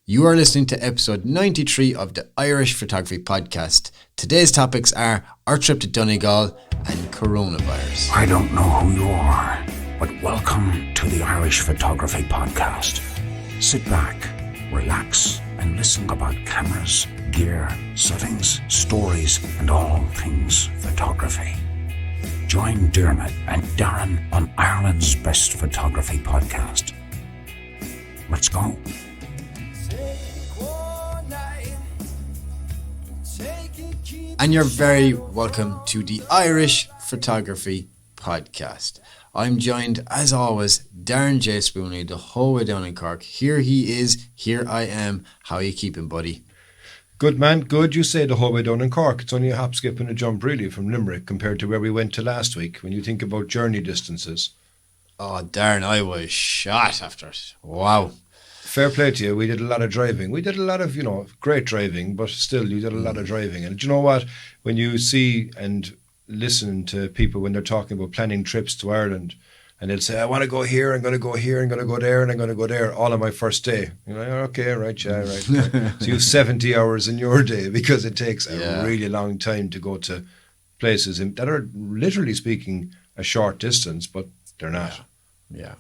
You are listening to episode 93 of the Irish Photography Podcast. Today's topics are our trip to Donegal and coronavirus. I don't know who you are, but welcome to the Irish Photography Podcast. Sit back, relax, and listen about cameras, gear, settings, stories, and all things photography. Join Diarmuid and Darren on Ireland's Best Photography Podcast. Let's go. And you're very welcome to the Irish Photography Podcast. I'm joined, as always, Darren J. Spooney, the whole way down in Cork. Here he is, here I am. How are you keeping, buddy? Good, man. Good. You say the whole way down in Cork. It's only a hop, skip and a jump, really, from Limerick compared to where we went to last week, when you think about journey distances. Oh, Darren, I was shot after it. Wow. Fair play to you. We did a lot of driving. We did a lot of, great driving, but still, you did a lot of driving. And do you know what? When you see and listen to people when they're talking about planning trips to Ireland, and they'll say, I want to go here, I'm going to go here, I'm going to go there, and I'm going to go there, all on my first day. You're like, okay, right, yeah, right. So you have 70 hours in your day because it takes a really long time to go to places that are, literally speaking, a short distance, but they're not. Yeah.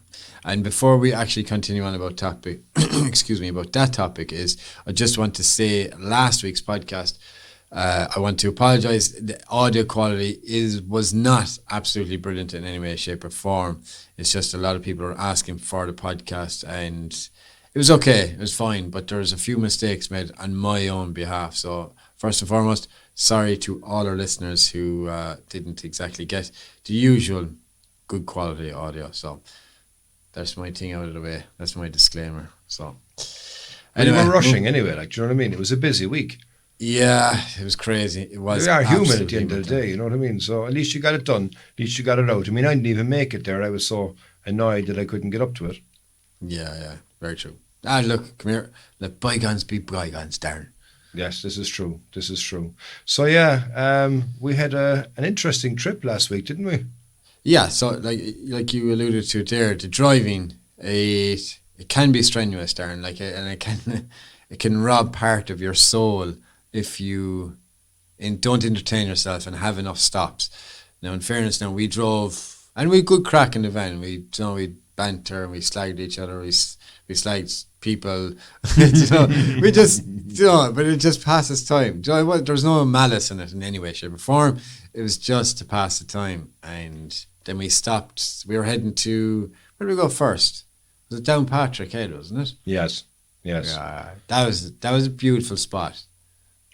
And before we actually continue on about topic, about that topic is, I just want to say last week's podcast, I want to apologise. The audio quality was not absolutely brilliant in any way, shape or form. It's just a lot of people are asking for the podcast and it was okay. It was fine, but there was a few mistakes made on my own behalf. So first and foremost, sorry to all our listeners who didn't exactly get the usual good quality audio. So that's my thing out of the way. That's my disclaimer. So anyway, we were rushing anyway, do you know what I mean? It was a busy week. Yeah, it was crazy. It was. We are human at the end of the day, you know what I mean? So at least you got it done. At least you got it out. I mean, I didn't even make it there. I was so annoyed that I couldn't get up to it. Yeah, very true. Look, come here. Let bygones be bygones, Darren. Yes, this is true. So yeah, we had an interesting trip last week, didn't we? Yeah, so like you alluded to there, the driving, it can be strenuous, Darren. And it can rob part of your soul if you don't entertain yourself and have enough stops. Now, in fairness, we drove and we had good crack in the van. We banter and we slagged each other. We slagged people. We just but it just passes time. There's no malice in it in any way, shape or form. It was just to pass the time. And then we stopped. We were heading to, where did we go first? Was it down Patrick Head, wasn't it? Yes. Yeah, that was a beautiful spot.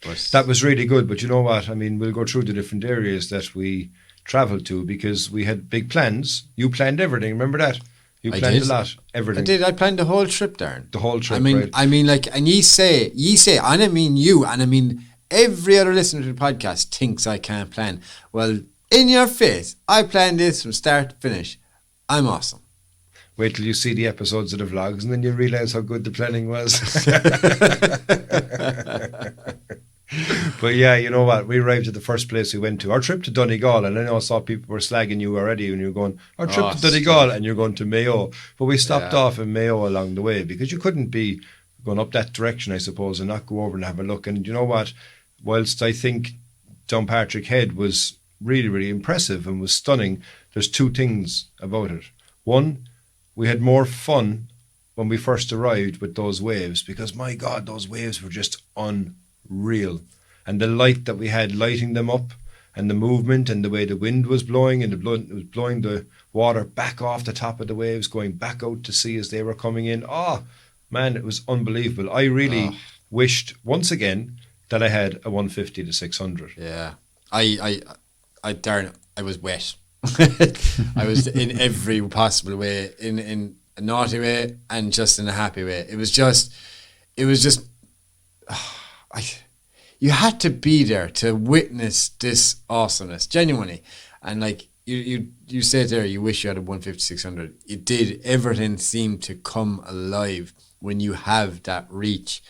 But that was really good. But you know what? I mean, we'll go through the different areas that we travelled to because we had big plans. You planned everything. Remember that? You planned a lot. Everything. I did. I planned the whole trip, Darren. The whole trip. I mean, and ye say, and I mean you, and I mean every other listener to the podcast thinks I can't plan. Well, in your face, I planned this from start to finish. I'm awesome. Wait till you see the episodes of the vlogs and then you realise how good the planning was. But yeah, you know what? We arrived at the first place we went to. Our trip to Donegal, and I know I saw people were slagging you already and you're going, our trip to Donegal, and you're going to Mayo. But we stopped off in Mayo along the way because you couldn't be going up that direction, I suppose, and not go over and have a look. And you know what? Whilst I think Downpatrick Head was really, really impressive and was stunning, there's two things about it. One, we had more fun when we first arrived with those waves because, my God, those waves were just unreal. And the light that we had lighting them up and the movement and the way the wind was blowing and it was blowing the water back off the top of the waves, going back out to sea as they were coming in. Oh, man, it was unbelievable. I really wished, once again, that I had a 150 to 600. Yeah. Darren, I was wet. I was in every possible way, in a naughty way and just in a happy way. It was just you had to be there to witness this awesomeness, genuinely. And like you said there, you wish you had a 150 600. It did. Everything seemed to come alive when you have that reach.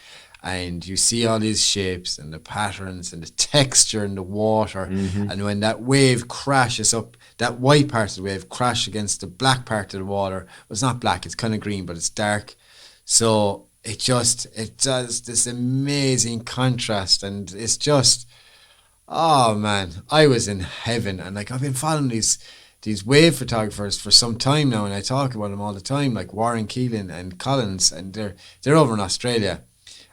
And you see all these shapes and the patterns and the texture in the water. Mm-hmm. And when that wave crashes up, that white part of the wave crashes against the black part of the water. Well, it's not black, it's kind of green, but it's dark. So it does this amazing contrast, and it's just, oh man, I was in heaven. And like, I've been following these wave photographers for some time now, and I talk about them all the time, like Warren Keelan and Collins, and they're over in Australia.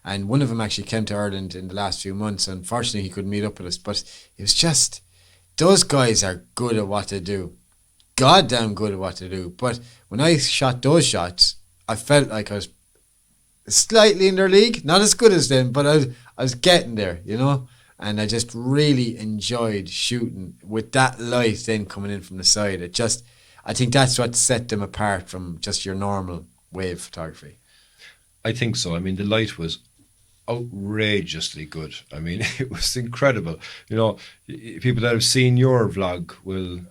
And one of them actually came to Ireland in the last few months. Unfortunately, he couldn't meet up with us, but it was just, those guys are good at what they do. Goddamn good at what they do. But when I shot those shots, I felt like I was slightly in their league. Not as good as them, but I was getting there, you know? And I just really enjoyed shooting with that light then coming in from the side. I think that's what set them apart from just your normal wave photography. I think so. I mean, the light was outrageously good. I mean, it was incredible. You know, people that have seen your vlog will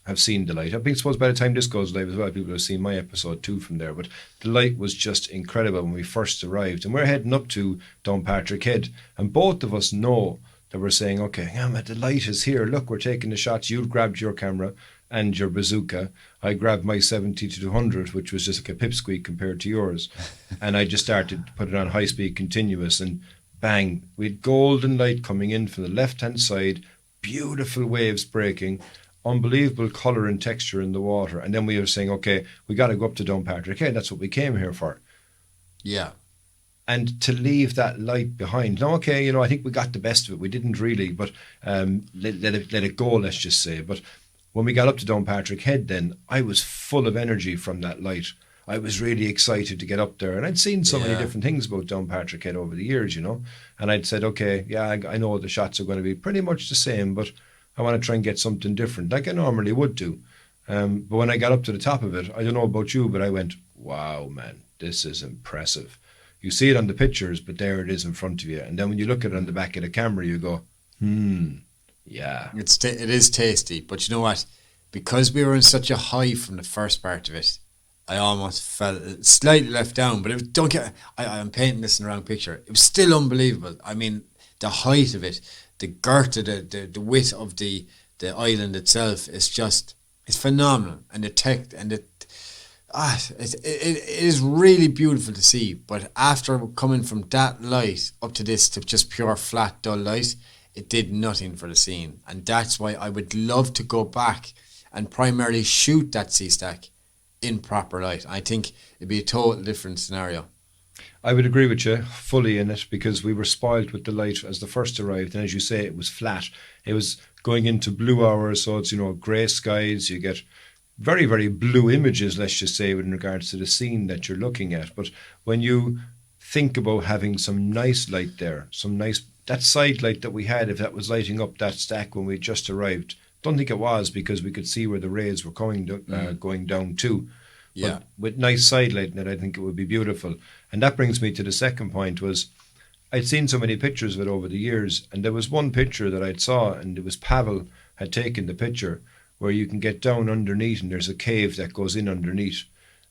have seen the light. I think, suppose by the time this goes live as well, people have seen my episode 2 from there. But the light was just incredible when we first arrived. And we're heading up to Downpatrick Head. And both of us know that we're saying, okay, the light is here. Look, we're taking the shots. You grabbed your camera and your bazooka. I grabbed my 70-200, which was just like a pipsqueak compared to yours. And I just started to put it on high speed continuous, and bang, we had golden light coming in from the left-hand side, beautiful waves breaking, unbelievable colour and texture in the water. And then we were saying, okay, we got to go up to Downpatrick Head. That's what we came here for. Yeah. And to leave that light behind. Now, okay, you know, I think we got the best of it. We didn't really, but let it go, let's just say. But when we got up to Downpatrick Head then, I was full of energy from that light. I was really excited to get up there. And I'd seen so many different things about Downpatrick Head over the years, you know. And I'd said, okay, yeah, I know the shots are going to be pretty much the same, but I want to try and get something different, like I normally would do. But when I got up to the top of it, I don't know about you, but I went, wow, man, this is impressive. You see it on the pictures, but there it is in front of you. And then when you look at it on the back of the camera, you go, yeah. It is tasty, but you know what? Because we were in such a high from the first part of it, I almost felt slightly left down. But I'm painting this in the wrong picture. It was still unbelievable. I mean, the height of it, the girth of the width of the island itself is just, it's phenomenal. And the tech and it is really beautiful to see. But after coming from that light up to this to just pure flat dull light, it did nothing for the scene. And that's why I would love to go back and primarily shoot that sea stack in proper light. I think it'd be a total different scenario. I would agree with you fully in it, because we were spoiled with the light as the first arrived. And as you say, it was flat. It was going into blue hours, so it's, you know, grey skies. You get very, very blue images, let's just say, in regards to the scene that you're looking at. But when you think about having some nice light there, that side light that we had, if that was lighting up that stack when we just arrived, don't think it was, because we could see where the rays were going down too. Yeah. But with nice side lighting it, I think it would be beautiful. And that brings me to the second point. Was I'd seen so many pictures of it over the years, and there was one picture that I'd saw, and it was Pavel had taken the picture, where you can get down underneath and there's a cave that goes in underneath,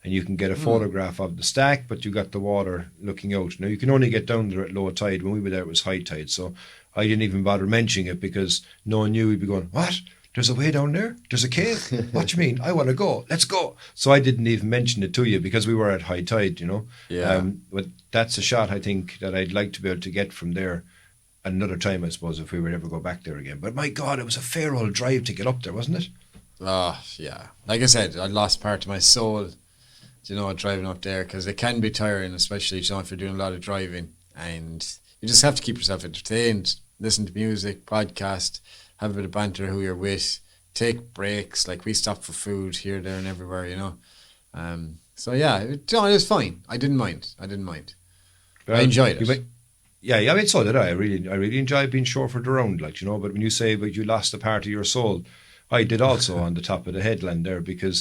and you can get a photograph of the stack, but you got the water looking out. Now, you can only get down there at low tide. When we were there, it was high tide, so I didn't even bother mentioning it, because no one knew. We'd be going, what? There's a way down there? There's a cave? What do you mean? I want to go. Let's go. So I didn't even mention it to you, because we were at high tide, you know. Yeah. But that's a shot, I think, that I'd like to be able to get from there another time, I suppose, if we would ever go back there again. But my God, it was a fair old drive to get up there, wasn't it? Oh, yeah. Like I said, I lost part of my soul, you know, driving up there, because it can be tiring, especially, you know, if you're doing a lot of driving. And you just have to keep yourself entertained, listen to music, podcast, have a bit of banter who you're with, take breaks. Like, we stopped for food here, there and everywhere, you know. So yeah, it was fine. I didn't mind. I enjoyed it. Yeah, I mean, so did I. I really enjoyed being chauffeured around, like, you know. But when you say, but you lost a part of your soul, I did also on the top of the headland there, because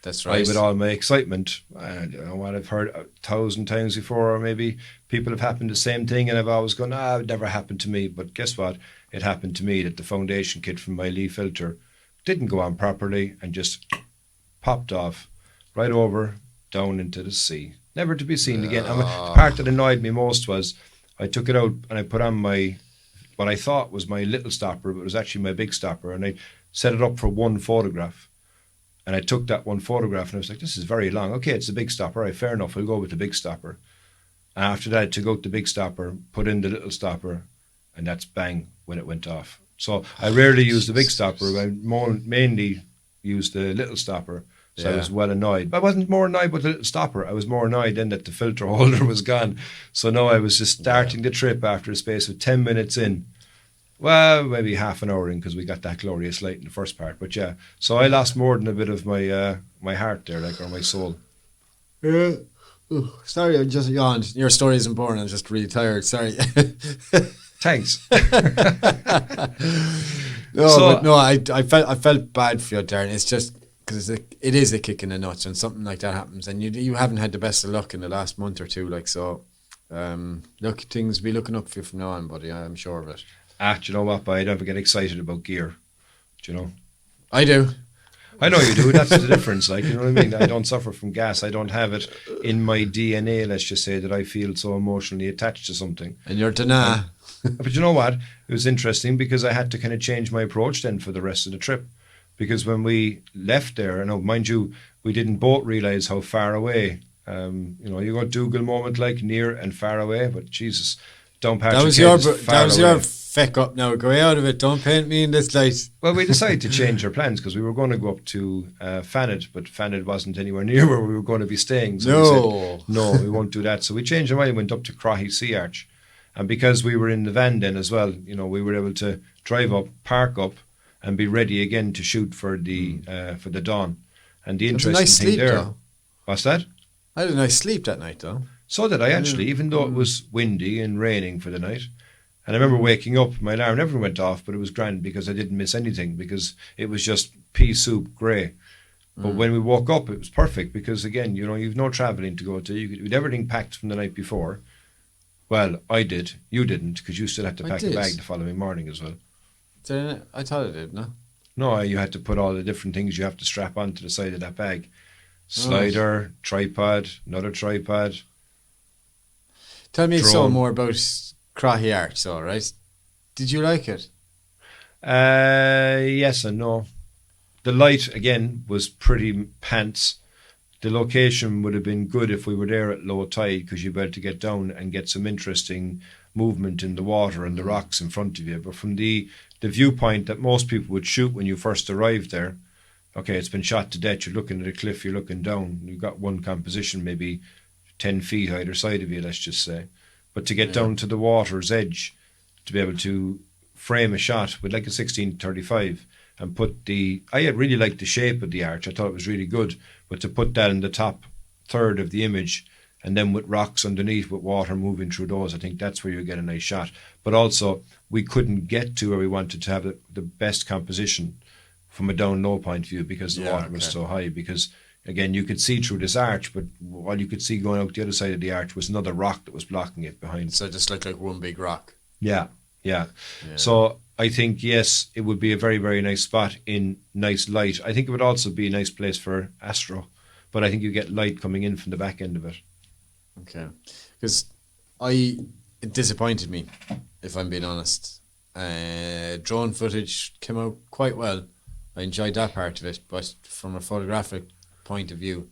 that's right. With all my excitement, you know what I've heard 1,000 times before, or maybe people have happened the same thing, and I've always gone, it never happened to me. But guess what? It happened to me, that the foundation kit from my Lee filter didn't go on properly and just popped off right over down into the sea, never to be seen again. And the part that annoyed me most was I took it out and I put on what I thought was my little stopper, but it was actually my big stopper, and I set it up for one photograph. And I took that one photograph and I was like, this is very long. Okay, it's a big stopper. Right, fair enough. I'll go with the big stopper. After that, I took out the big stopper, put in the little stopper, and that's bang when it went off. So I rarely use the big stopper. I mainly use the little stopper. So I was well annoyed. But I wasn't more annoyed with the little stopper. I was more annoyed then that the filter holder was gone. So now I was just starting the trip after a space of 10 minutes in. Well, maybe half an hour in because we got that glorious light in the first part. But yeah, so I lost more than a bit of my my heart there, like, or my soul. Yeah. Sorry, I just yawned. Your story isn't boring. I'm just really tired. Sorry. Thanks. I felt bad for you, Darren. It's just because it is a kick in the nuts when something like that happens, and you haven't had the best of luck in the last month or two, like so. Look, things be looking up for you from now on, buddy. I'm sure of it. Do you know what? But I never get excited about gear. Do you know? I do. I know you do. That's the difference. Like, you know what I mean? I don't suffer from gas. I don't have it in my DNA, let's just say, that I feel so emotionally attached to something. And you're deny. But you know what? It was interesting because I had to kind of change my approach then for the rest of the trip. Because when we left there, now, mind you, we didn't both realise how far away. You got Donegal moment, like near and far away, but Jesus, down Patrick. That was your feck up now. Go out of it. Don't paint me in this light. Well, we decided to change our plans because we were going to go up to Fannet, but Fannet wasn't anywhere near where we were going to be staying. So we said, no, we won't do that. So we changed our mind and went up to Crawley Sea Arch. And because we were in the van then as well, we were able to drive up, park up, and be ready again to shoot for the dawn. And the interesting thing there, though. What's that? I had a nice sleep that night, though. So did I actually, even though it was windy and raining for the night. And I remember waking up, my alarm never went off, but it was grand because I didn't miss anything because it was just pea soup grey. But when we woke up, it was perfect because, again, you've no travelling to go to. You had everything packed from the night before. Well, I did. You didn't because you still had to pack a bag the following morning as well. I thought I did, no? No, you had to put all the different things you have to strap onto the side of that bag. Slider, tripod, another tripod. Tell me some more about Crawley Arch, all right? Did you like it? Yes and no. The light, again, was pretty pants. The location would have been good if we were there at low tide because you'd be able to get down and get some interesting movement in the water and the rocks in front of you. But from the viewpoint that most people would shoot when you first arrived there, okay, it's been shot to death. You're looking at a cliff, you're looking down. You've got one composition, maybe 10 feet either side of you, let's just say. But to get down to the water's edge, to be able to frame a shot with like a 16-35 and I really liked the shape of the arch. I thought it was really good. But to put that in the top third of the image and then with rocks underneath with water moving through those, I think that's where you get a nice shot. But also, we couldn't get to where we wanted to have the best composition from a down low point view because the water was so high. Because, again, you could see through this arch, but all you could see going out the other side of the arch was another rock that was blocking it behind. So it just looked like one big rock. Yeah. So I think, yes, it would be a very, very nice spot in nice light. I think it would also be a nice place for Astro, but I think you get light coming in from the back end of it. Okay. Because it disappointed me, if I'm being honest. Drone footage came out quite well. I enjoyed that part of it, but from a photographic point of view,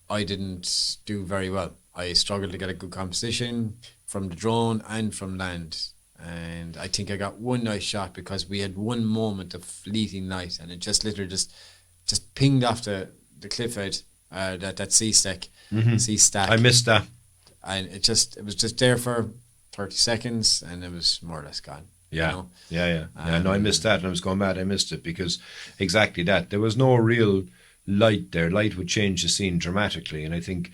I didn't do very well. I struggled to get a good composition from the drone and from land. And I think I got one nice shot because we had one moment of fleeting light and it just literally just pinged off the cliff edge, that sea stack. I missed that. And it was just there for 30 seconds and it was more or less gone. Yeah. No, I missed that and I was going mad. I missed it because exactly that. There was no real light there. Light would change the scene dramatically. And I think,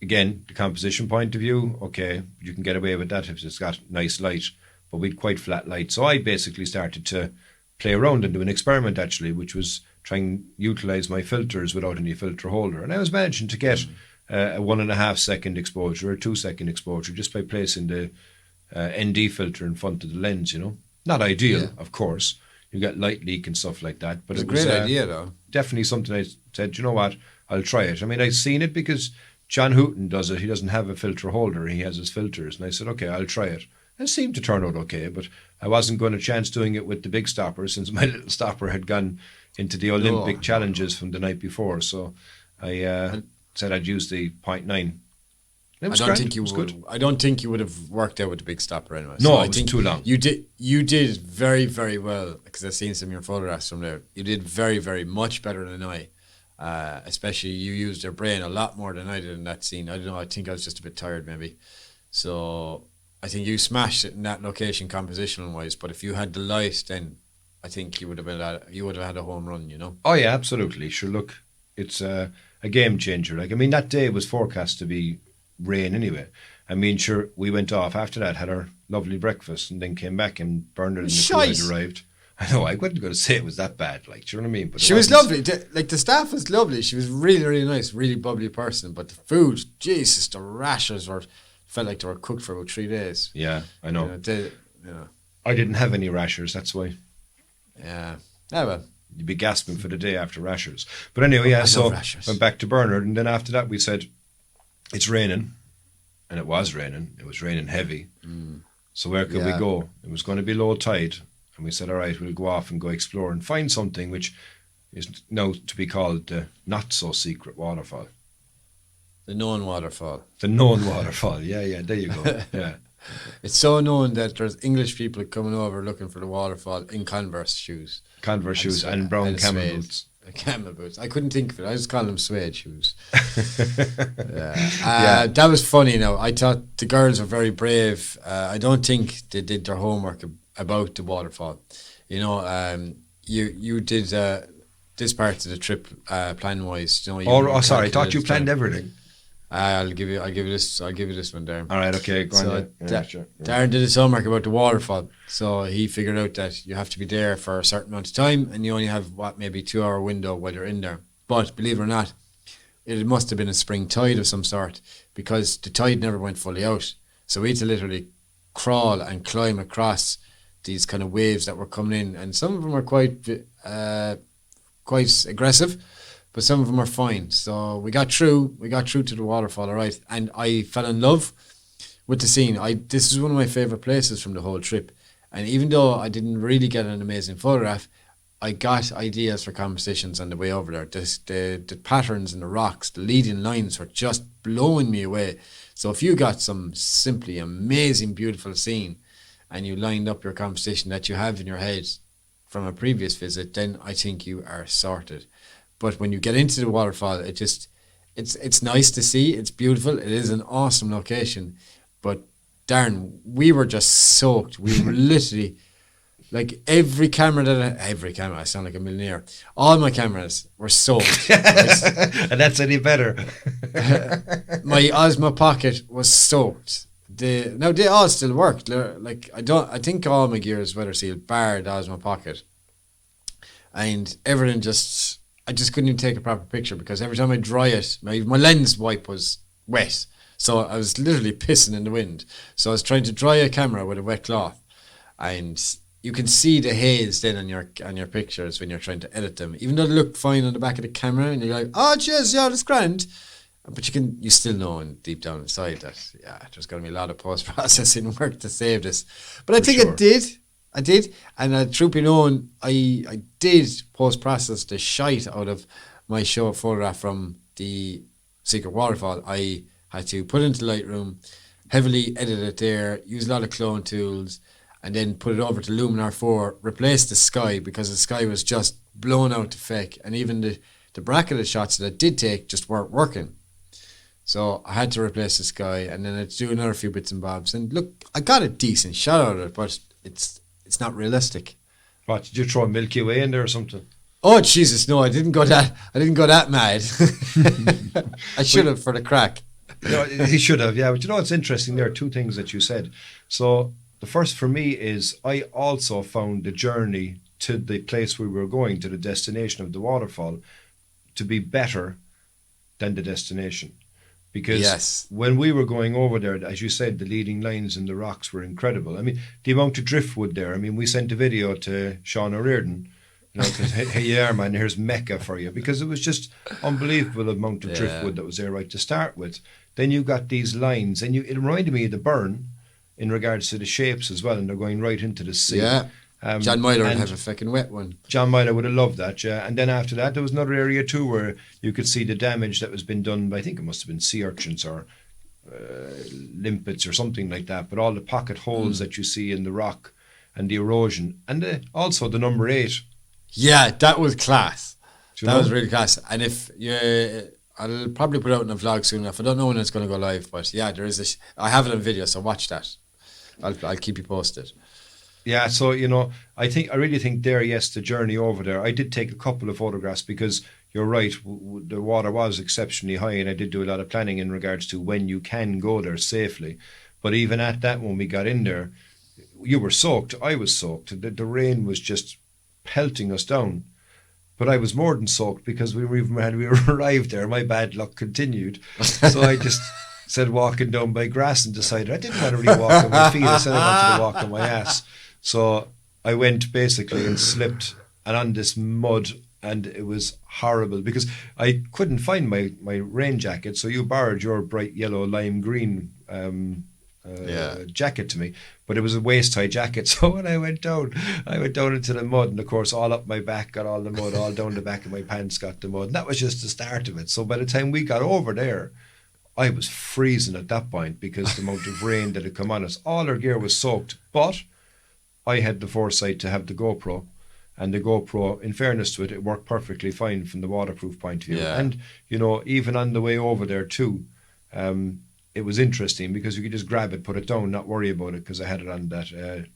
again, the composition point of view, okay, you can get away with that if it's got nice light. But we'd quite flat light. So I basically started to play around and do an experiment actually, which was try and utilise my filters without any filter holder. And I was managing to get a 1.5 second exposure or 2 second exposure just by placing the ND filter in front of the lens, Not ideal, of course. You get light leak and stuff like that. But it was a great idea though. Definitely something I said, you know what, I'll try it. I mean, I've seen it because John Hooton does it. He doesn't have a filter holder. He has his filters. And I said, okay, I'll try it. It seemed to turn out okay, but I wasn't going to chance doing it with the big stopper since my little stopper had gone into the Olympic challenges from the night before. So I said I'd use the 0.9. It was I don't grand. think you It was would. good. I don't think you would have worked out with the big stopper anyway. No, I it was think too long. You did. You did very, very well because I've seen some of your photographs from there. You did very, very much better than I. Especially you used your brain a lot more than I did in that scene. I don't know. I think I was just a bit tired maybe. So I think you smashed it in that location compositional wise. But if you had the light, then I think you would have had a home run. You know. Oh yeah, absolutely. Sure, look, it's a game changer. Like, I mean, that day was forecast to be rain anyway. I mean, sure, we went off after that, had our lovely breakfast, and then came back, and Bernard and the crew had Shite. arrived. I know, I wasn't going to say it was that bad, like, do you know what I mean? But it She was wasn't. lovely. Like the staff was lovely. She was really, really nice, really bubbly person. But the food, Jesus, the rashers felt like they were cooked for about 3 days. Yeah, I know. You know, I didn't have any rashers, that's why. yeah. Yeah, well, You'd be gasping for the day after rashers. But anyway, yeah, I so love rashers. went back to Bernard, and then after that we said, it's raining. And it was raining. It was raining heavy. So where could we Yeah. go? It was going to be low tide. And we said, all right, we'll go off and go explore and find something which is now to be called the not-so-secret waterfall. the known waterfall. The known waterfall. Yeah, there you go. Yeah. It's so known that there's English people coming over looking for the waterfall in Converse shoes. Converse shoes swe- and brown camel suede. boots. Camel boots. I couldn't think of it. I just call them suede shoes. That was funny. Now I thought the girls were very brave. I don't think they did their homework about the waterfall. You know, you did this part of the trip plan wise. You know, Oh, sorry, I thought you planned everything. I'll give you this one, Darren. All right, okay, go on. So then. Yeah, sure. Yeah. Darren did his homework about the waterfall, so he figured out that you have to be there for a certain amount of time, and you only have maybe 2 hour window while you're in there. But believe it or not, it must have been a spring tide of some sort because the tide never went fully out. So we had to literally crawl and climb across these kind of waves that were coming in, and some of them were quite aggressive. But some of them are fine. So we got through to the waterfall, all right. And I fell in love with the scene. This is one of my favourite places from the whole trip. And even though I didn't really get an amazing photograph, I got ideas for compositions on the way over there. The patterns in the rocks, the leading lines were just blowing me away. So if you got some simply amazing, beautiful scene and you lined up your composition that you have in your head from a previous visit, then I think you are sorted. But when you get into the waterfall, it's nice to see. It's beautiful. It is an awesome location. But Darren, we were just soaked. We were literally like every camera, I sound like a millionaire. All my cameras were soaked. Right? And that's any better. My Osmo Pocket was soaked. They all still worked. Like I think all my gear is weather sealed, bar the Osmo Pocket, and everything I just couldn't even take a proper picture because every time I dry it, my lens wipe was wet. So I was literally pissing in the wind. So I was trying to dry a camera with a wet cloth, and you can see the haze then on your pictures when you're trying to edit them. Even though they look fine on the back of the camera, and you're like, oh, cheers, yeah, that's grand. But you still know deep down inside that, there's going to be a lot of post-processing work to save this. But I think sure. I did, and truth be known, I did post-process the shite out of my show photograph from the Secret Waterfall. I had to put it into Lightroom, heavily edit it there, use a lot of clone tools, and then put it over to Luminar 4, replace the sky because the sky was just blown out to fake, and even the bracketed shots that I did take just weren't working. So I had to replace the sky, and then I'd do another few bits and bobs. And look, I got a decent shot out of it, but it's not realistic. What, did you throw a Milky Way in there or something? Oh Jesus, no! I didn't go that mad. I should have for the crack. He should have, yeah. But it's interesting. There are two things that you said. So the first for me is I also found the journey to the place we were going, to the destination of the waterfall, to be better than the destination. Because when we were going over there, as you said, the leading lines in the rocks were incredible. I mean, the amount of driftwood there. I mean, we sent a video to Sean O'Riordan, because, hey, yeah, man, here's Mecca for you. Because it was just unbelievable amount of driftwood that was there right to start with. Then you got these lines, and it reminded me of the burn in regards to the shapes as well, and they're going right into the sea. Yeah. John Myler would have a fucking wet one. John Myler would have loved that, yeah. And then after that, there was another area too where you could see the damage that was been done by, I think it must have been sea urchins or limpets or something like that, but all the pocket holes that you see in the rock and the erosion, and also the number 8. Yeah, that was class. Do you That know? was really class. And if you, I'll probably put it out in a vlog soon enough. I don't know when it's going to go live, but yeah, there is I have it on video, so watch that. I'll keep you posted. Yeah, so I really think there, yes, the journey over there. I did take a couple of photographs because you're right, the water was exceptionally high, and I did do a lot of planning in regards to when you can go there safely. But even at that, when we got in there, you were soaked. I was soaked. The rain was just pelting us down. But I was more than soaked because when we arrived there, my bad luck continued. So I just said walking down by grass and decided I didn't want to really walk on my feet. I said I wanted to walk on my ass. So I went basically and slipped and on this mud, and it was horrible because I couldn't find my rain jacket. So you borrowed your bright yellow lime green jacket to me, but it was a waist-high jacket. So when I went down into the mud, and of course all up my back got all the mud, all down the back of my pants got the mud, and that was just the start of it. So by the time we got over there, I was freezing at that point because the amount of rain that had come on us. All our gear was soaked, but I had the foresight to have the GoPro, and the GoPro, in fairness to it, it worked perfectly fine from the waterproof point of view. Yeah. And even on the way over there too, it was interesting because you could just grab it, put it down, not worry about it, because I had it on that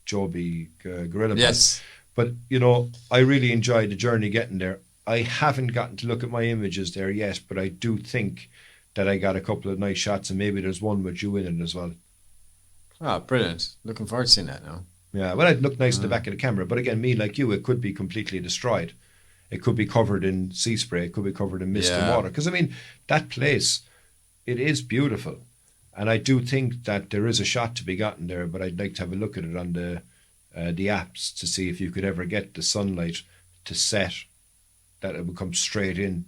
Joby Gorilla. Yes. But, I really enjoyed the journey getting there. I haven't gotten to look at my images there yet, but I do think that I got a couple of nice shots, and maybe there's one with you in it as well. Oh, brilliant. Looking forward to seeing that now. Yeah, well, it looked nice in the back of the camera. But again, me, like you, it could be completely destroyed. It could be covered in sea spray. It could be covered in mist and water. Because, that place, it is beautiful. And I do think that there is a shot to be gotten there, but I'd like to have a look at it on the apps to see if you could ever get the sunlight to set, that it would come straight in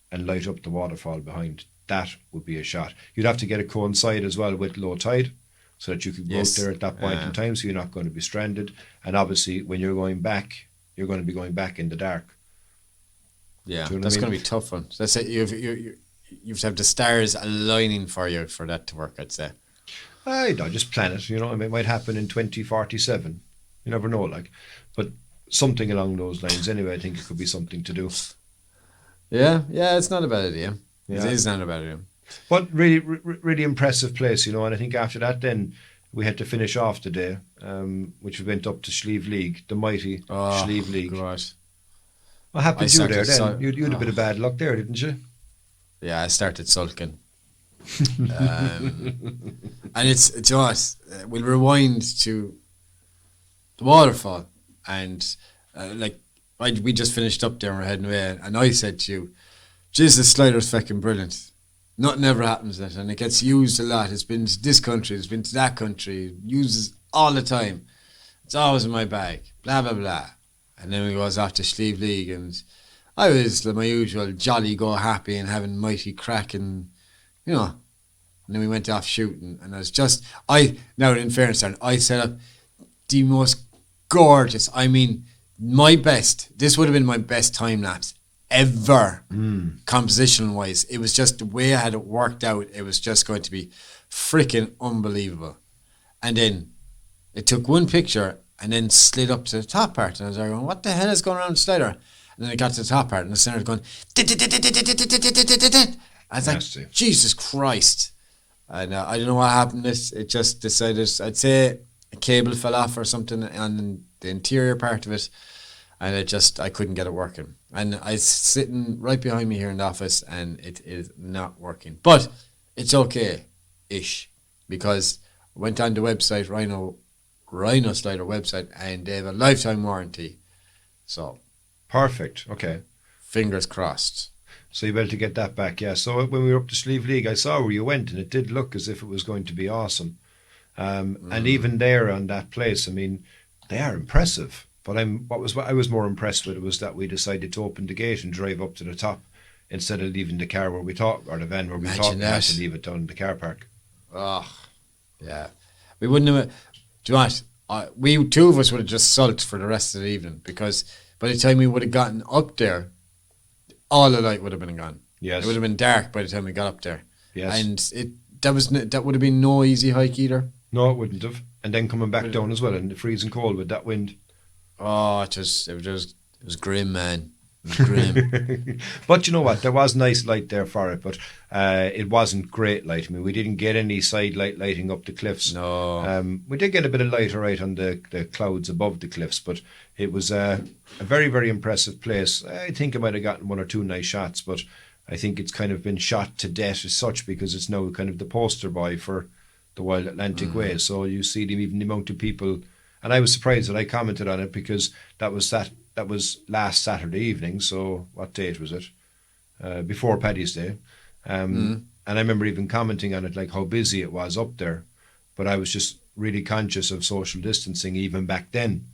and light up the waterfall behind. That would be a shot. You'd have to get it coincide as well with low tide, so that you could go out there at that point in time, so you're not going to be stranded. And obviously, when you're going back, you're going to be going back in the dark. Yeah, that's going to be a tough one. So that's it. You have to have the stars aligning for you for that to work, I'd say. I don't just plan it. It might happen in 2047. You never know, but something along those lines. Anyway, I think it could be something to do. Yeah, it's not a bad idea. Yeah. It is not a bad idea. But really, really impressive place, and I think after that, then we had to finish off the day, which we went up to Slieve League, the mighty Slieve League. God. What happened to you there then? You had a bit of bad luck there, didn't you? Yeah, I started sulking. And it's just, we'll rewind to the waterfall, and we just finished up there and we're heading away, and I said to you, "Jesus, the slider's fucking brilliant. Nothing ever happens to it, and it gets used a lot. It's been to this country, it's been to that country, uses all the time. It's always in my bag, blah, blah, blah." And then we goes off to Slieve League, and I was my usual jolly go happy and having mighty crack, and and then we went off shooting, and I was just, now in fairness, Darren, I set up the most gorgeous, my best, this would have been my best time lapse ever, composition wise. It was just the way I had it worked out. It was just going to be freaking unbelievable. And then it took one picture and then slid up to the top part, and I was like, going, what the hell is going on with the slider? And then it got to the top part, and the started going, I was like, Jesus Christ. And I don't know what happened. It just decided, I'd say a cable fell off or something on the interior part of it, and I couldn't get it working. And I was sitting right behind me here in the office, and it is not working. But it's okay-ish, because I went on the website, Rhino Slider website, and they have a lifetime warranty. So perfect. Okay. Fingers crossed. So you're able to get that back, yeah. So when we were up to Slieve League, I saw where you went, and it did look as if it was going to be awesome. And even there on that place, they are impressive. But what I was more impressed with was that we decided to open the gate and drive up to the top instead of leaving the car where we thought, or the van where we thought we had to leave it down in the car park. Oh, yeah. We wouldn't have. Do you know what? We two of us would have just sulked for the rest of the evening, because by the time we would have gotten up there, all the light would have been gone. Yes. It would have been dark by the time we got up there. Yes. And that would have been no easy hike either. No, it wouldn't have. And then coming back down as well in the freezing cold with that wind. Oh, it was grim, man. It was grim. But you know what? There was nice light there for it, but it wasn't great light. I mean, we didn't get any side light lighting up the cliffs. No. We did get a bit of light, all right, on the clouds above the cliffs, but it was a very, very impressive place. I think I might have gotten one or two nice shots, but I think it's kind of been shot to death as such because it's now kind of the poster boy for the Wild Atlantic Way. So you see even the amount of people, and I was surprised that I commented on it because that was last Saturday evening. So what date was it? Before Paddy's Day. And I remember even commenting on it, like how busy it was up there. But I was just really conscious of social distancing even back then.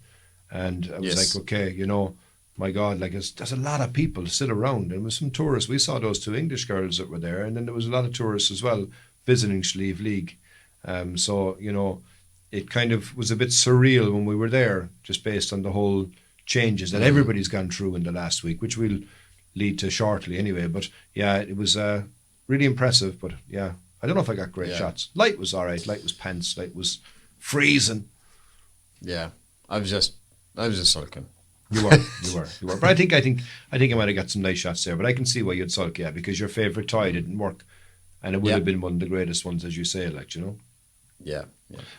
And I was like, okay, you know, my God, like there's a lot of people still around. And with some tourists, we saw those two English girls that were there. And then there was a lot of tourists as well visiting Slieve League. So, you know, it kind of was a bit surreal when we were there, just based on the whole changes that everybody's gone through in the last week, which we'll lead to shortly anyway. But yeah, it was really impressive. But yeah, I don't know if I got great shots. Light was all right. Light was pants. Light was freezing. Yeah, I was just sulking. You were. But I think I might have got some nice shots there. But I can see why you'd sulk, yeah, because your favourite toy didn't work, and it would have been one of the greatest ones, as you say, like, you know. Yeah.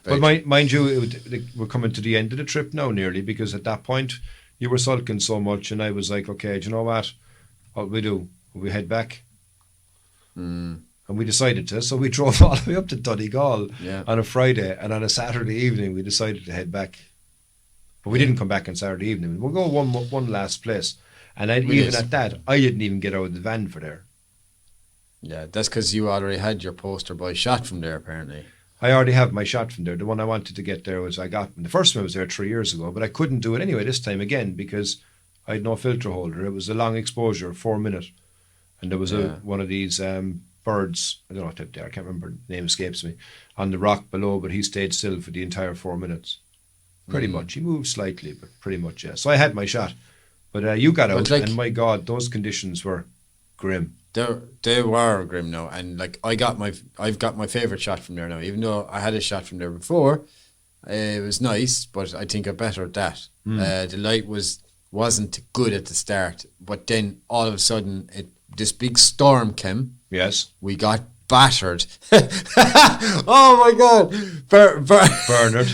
But mind you, we're coming to the end of the trip now, nearly, because at that point you were sulking so much, and I was like, okay, do you know what? What we do? We head back. And we decided to, so we drove all the way up to Donegal on a Friday, and on a Saturday evening we decided to head back. But we didn't come back on Saturday evening. We'll go one last place. And even at that, I didn't even get out of the van for there. Yeah, that's because you already had your poster boy shot from there, apparently. I already have my shot from there. The one I wanted to get there was I got. The first one was there 3 years ago, but I couldn't do it anyway this time again because I had no filter holder. It was a long exposure, 4 minutes. And there was one of these birds, I don't know what type they are, I can't remember, the name escapes me, on the rock below, but he stayed still for the entire 4 minutes. Pretty much. He moved slightly, but pretty much, yeah. So I had my shot. But you got out, and my God, those conditions were grim. They were grim now, and like I've got my favourite shot from there now. Even though I had a shot from there before, it was nice, but I think I bettered that. The light wasn't good at the start, but then all of a sudden this big storm came. Yes, we got battered. Oh my God, Bernard.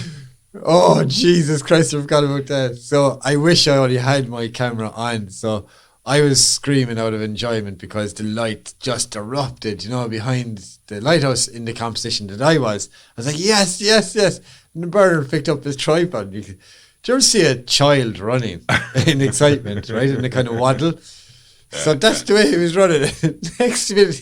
Oh Jesus Christ! I forgot about that. So I wish I only had my camera on. So I was screaming out of enjoyment because the light just erupted, you know, behind the lighthouse in the competition that I was. I was like, yes, yes, yes. And the Bernard picked up his tripod. Do you ever see a child running in excitement, right? And they kind of waddle. So that's the way he was running. Next minute,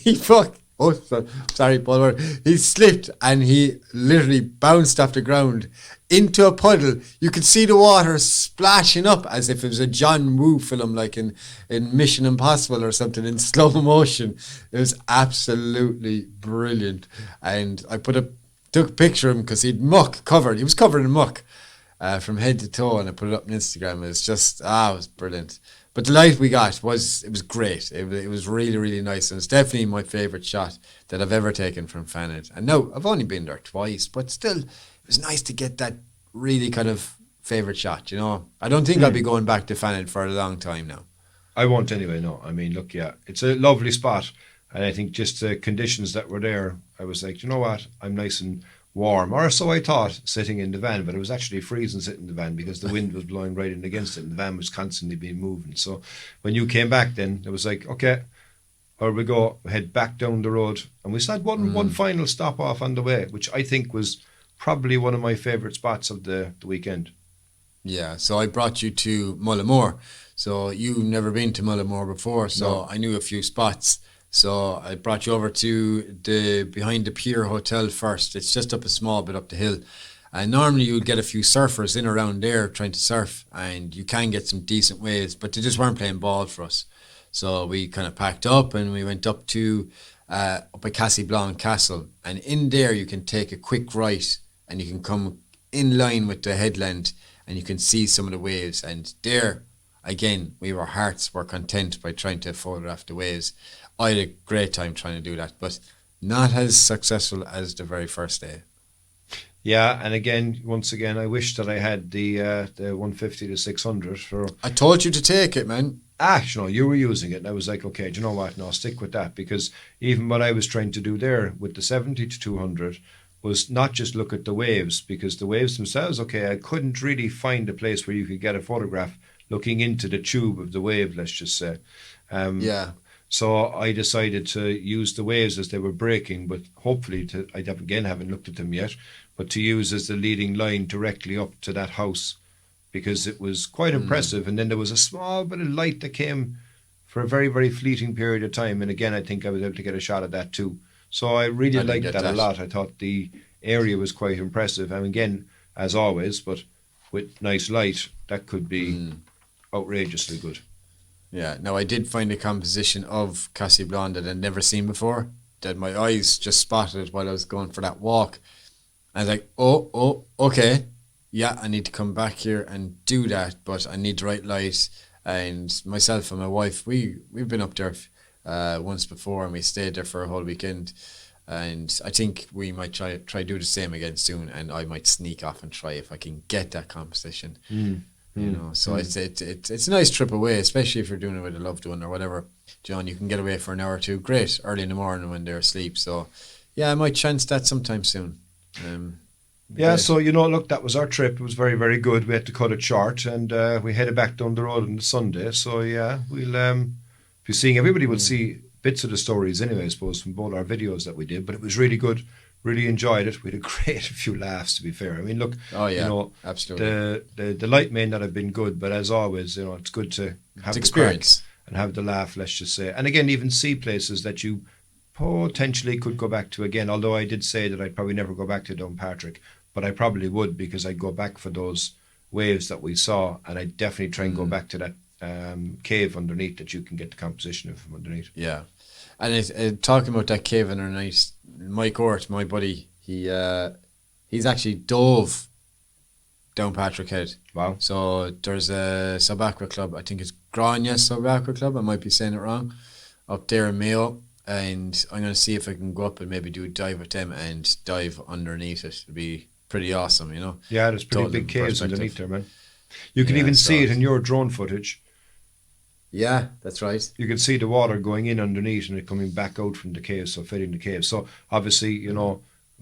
sorry, Paul. He slipped and he literally bounced off the ground into a puddle. You could see the water splashing up as if it was a John Woo film, like in Mission Impossible or something, in slow motion. It was absolutely brilliant. And I took a picture of him because he was covered in muck from head to toe, and I put it up on Instagram. It was just, it was brilliant. But the light we got was great. It was really, really nice. And it's definitely my favourite shot that I've ever taken from Fannet. And no, I've only been there twice, but still, it was nice to get that really kind of favourite shot, you know. I don't think I'll be going back to Fannet for a long time now. I won't anyway, no. I mean, look, yeah, it's a lovely spot. And I think just the conditions that were there, I was like, you know what, I'm nice and warm, or so I thought, sitting in the van, but it was actually freezing sitting in the van because the wind was blowing right in against it and the van was constantly being moving. So when you came back then, it was like, okay, here we go, head back down the road. And we had one final stop off on the way, which I think was probably one of my favourite spots of the weekend. Yeah, so I brought you to Mullimore. So you've never been to Mullimore before, so no. I knew a few spots. So I brought you over to the behind the Pier Hotel first. It's just up a small bit up the hill. And normally you'd get a few surfers in around there trying to surf, and you can get some decent waves, but they just weren't playing ball for us. So we kind of packed up and we went up to up at Castleblanc Castle. And in there you can take a quick right and you can come in line with the headland and you can see some of the waves. And there, again, our hearts were content by trying to photograph the waves. I had a great time trying to do that, but not as successful as the very first day. Yeah, and once again, I wish that I had the 150 to 600 for. I told you to take it, man. No, you were using it, and I was like, okay, do you know what? No, I'll stick with that, because even what I was trying to do there with the 70 to 200 was not just look at the waves, because the waves themselves, okay, I couldn't really find a place where you could get a photograph looking into the tube of the wave, let's just say. Yeah. So I decided to use the waves as they were breaking, but hopefully, haven't looked at them yet, but to use as the leading line directly up to that house, because it was quite impressive. And then there was a small bit of light that came for a very, very fleeting period of time. And again, I think I was able to get a shot at that too. So I really liked that a lot. I thought the area was quite impressive. And again, as always, but with nice light, that could be outrageously good. Yeah. Now, I did find a composition of Cassie Blonde that I'd never seen before, that my eyes just spotted while I was going for that walk. I was like, oh, okay. Yeah, I need to come back here and do that, but I need the right light. And myself and my wife, we've been up there once before, and we stayed there for a whole weekend. And I think we might try do the same again soon, and I might sneak off and try if I can get that composition. So it's a nice trip away, especially if you're doing it with a loved one or whatever. John, you can get away for an hour or two. Great, early in the morning when they're asleep. So yeah, I might chance that sometime soon. Yeah, so look, that was our trip. It was very, very good. We had to cut it short, and we headed back down the road on the Sunday. So yeah, we'll be seeing. Everybody will see bits of the stories anyway, I suppose, from both our videos that we did. But it was really good. Really enjoyed it. We had a great few laughs, to be fair. I mean, look, absolutely. The light may not have been good, but as always, it's good to have the experience and have the laugh. Let's just say, and again, even see places that you potentially could go back to again. Although I did say that I'd probably never go back to Downpatrick, but I probably would, because I'd go back for those waves that we saw, and I'd definitely try and go back to that cave underneath that you can get the composition of from underneath. Yeah, and talking about that cave underneath, Mike Ort, my buddy, he's actually dove Downpatrick Head. Wow. So there's a sub-aqua club, I think it's Grania Sub-aqua Club, I might be saying it wrong, up there in Mayo. And I'm going to see if I can go up and maybe do a dive with them and dive underneath it. It'd be pretty awesome, Yeah, there's pretty big caves underneath there, man. You can even see it in your drone footage. Yeah, that's right. You can see the water going in underneath and it coming back out from the cave, so filling the cave. So obviously,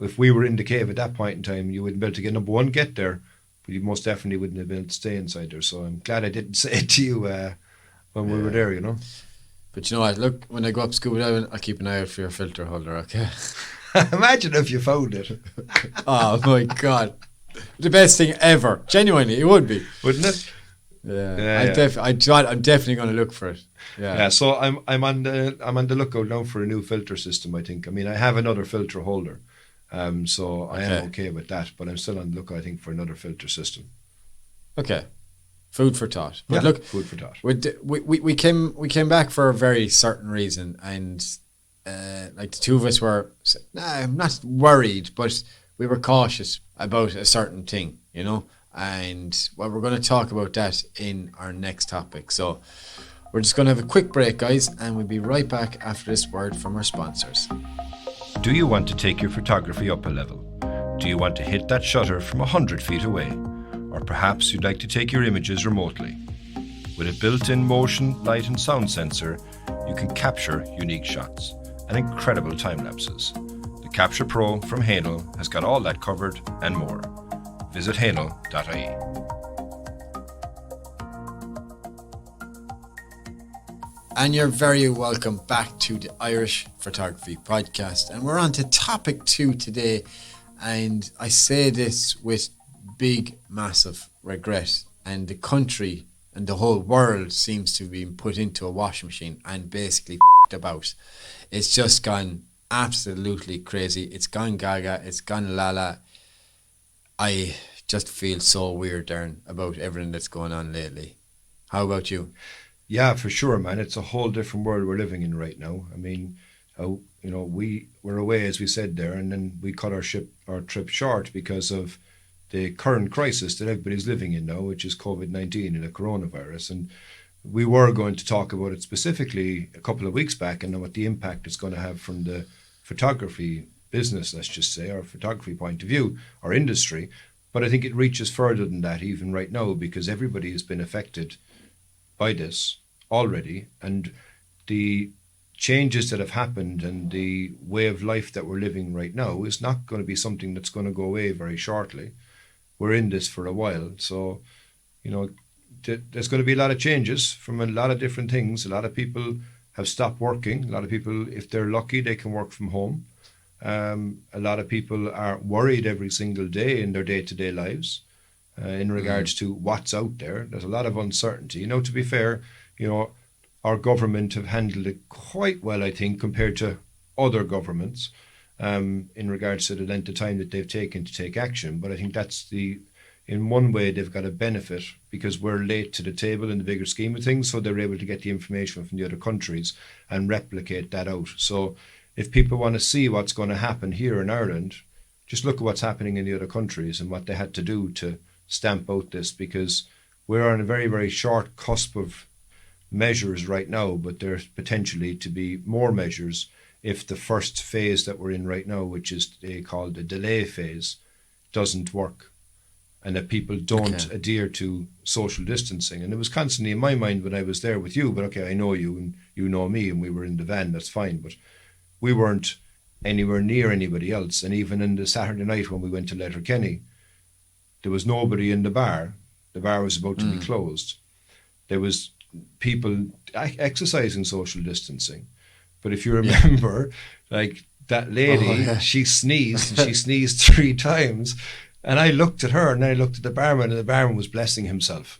if we were in the cave at that point in time, you wouldn't be able to get there, but you most definitely wouldn't have been able to stay inside there. So I'm glad I didn't say it to you when we were there, But you know what, look, when I go up scuba diving, I'll keep an eye out for your filter holder, okay? Imagine if you found it. Oh my God. The best thing ever. Genuinely, it would be. Wouldn't it? Yeah. I'm definitely going to look for it. Yeah. So I'm on the lookout now for a new filter system, I think. I mean, I have another filter holder. So I am okay with that, but I'm still on the lookout, I think, for another filter system. Okay. Food for thought. But look, food for thought. We came back for a very certain reason, and like the two of us were, I'm not worried, but we were cautious about a certain thing, and we're going to talk about that in our next topic. So we're just going to have a quick break, guys, and we'll be right back after this word from our sponsors. Do you want to take your photography up a level? Do you want to hit that shutter from 100 feet away? Or perhaps you'd like to take your images remotely. With a built-in motion, light and sound sensor, you can capture unique shots and incredible time lapses. The Capture Pro from Hainel has got all that covered and more. Visit hainel.ie. And you're very welcome back to the Irish Photography Podcast. And we're on to topic 2 today. And I say this with big, massive regret. And the country and the whole world seems to be put into a washing machine and basically about. It's just gone absolutely crazy. It's gone gaga. It's gone lala. I just feel so weird, Darren, about everything that's going on lately. How about you? Yeah, for sure, man. It's a whole different world we're living in right now. I mean, we were away, as we said there, and then we cut our trip short because of the current crisis that everybody's living in now, which is COVID-19 and the coronavirus. And we were going to talk about it specifically a couple of weeks back, and what the impact it's going to have from photography business, let's just say, or photography point of view, or industry. But I think it reaches further than that even right now, because everybody has been affected by this already. And the changes that have happened and the way of life that we're living right now is not going to be something that's going to go away very shortly. We're in this for a while. So, there's going to be a lot of changes from a lot of different things. A lot of people have stopped working. A lot of people, if they're lucky, they can work from home. A lot of people are worried every single day in their day-to-day lives in regards to what's out there. There's a lot of uncertainty. To be fair, our government have handled it quite well, I think, compared to other governments in regards to the length of time that they've taken to take action. But I think in one way, they've got a benefit because we're late to the table in the bigger scheme of things, so they're able to get the information from the other countries and replicate that out. So if people want to see what's going to happen here in Ireland, just look at what's happening in the other countries and what they had to do to stamp out this, because we're on a very, very short cusp of measures right now, but there's potentially to be more measures if the first phase that we're in right now, which is they call the delay phase, doesn't work, and that people don't adhere to social distancing. And it was constantly in my mind when I was there with you, but okay, I know you and you know me, and we were in the van, that's fine, but we weren't anywhere near anybody else. And even in the Saturday night when we went to Letterkenny, there was nobody in the bar. The bar was about to be closed. There was people exercising social distancing. But if you remember, like that lady, she sneezed, and she sneezed 3 times. And I looked at her and I looked at the barman, and the barman was blessing himself.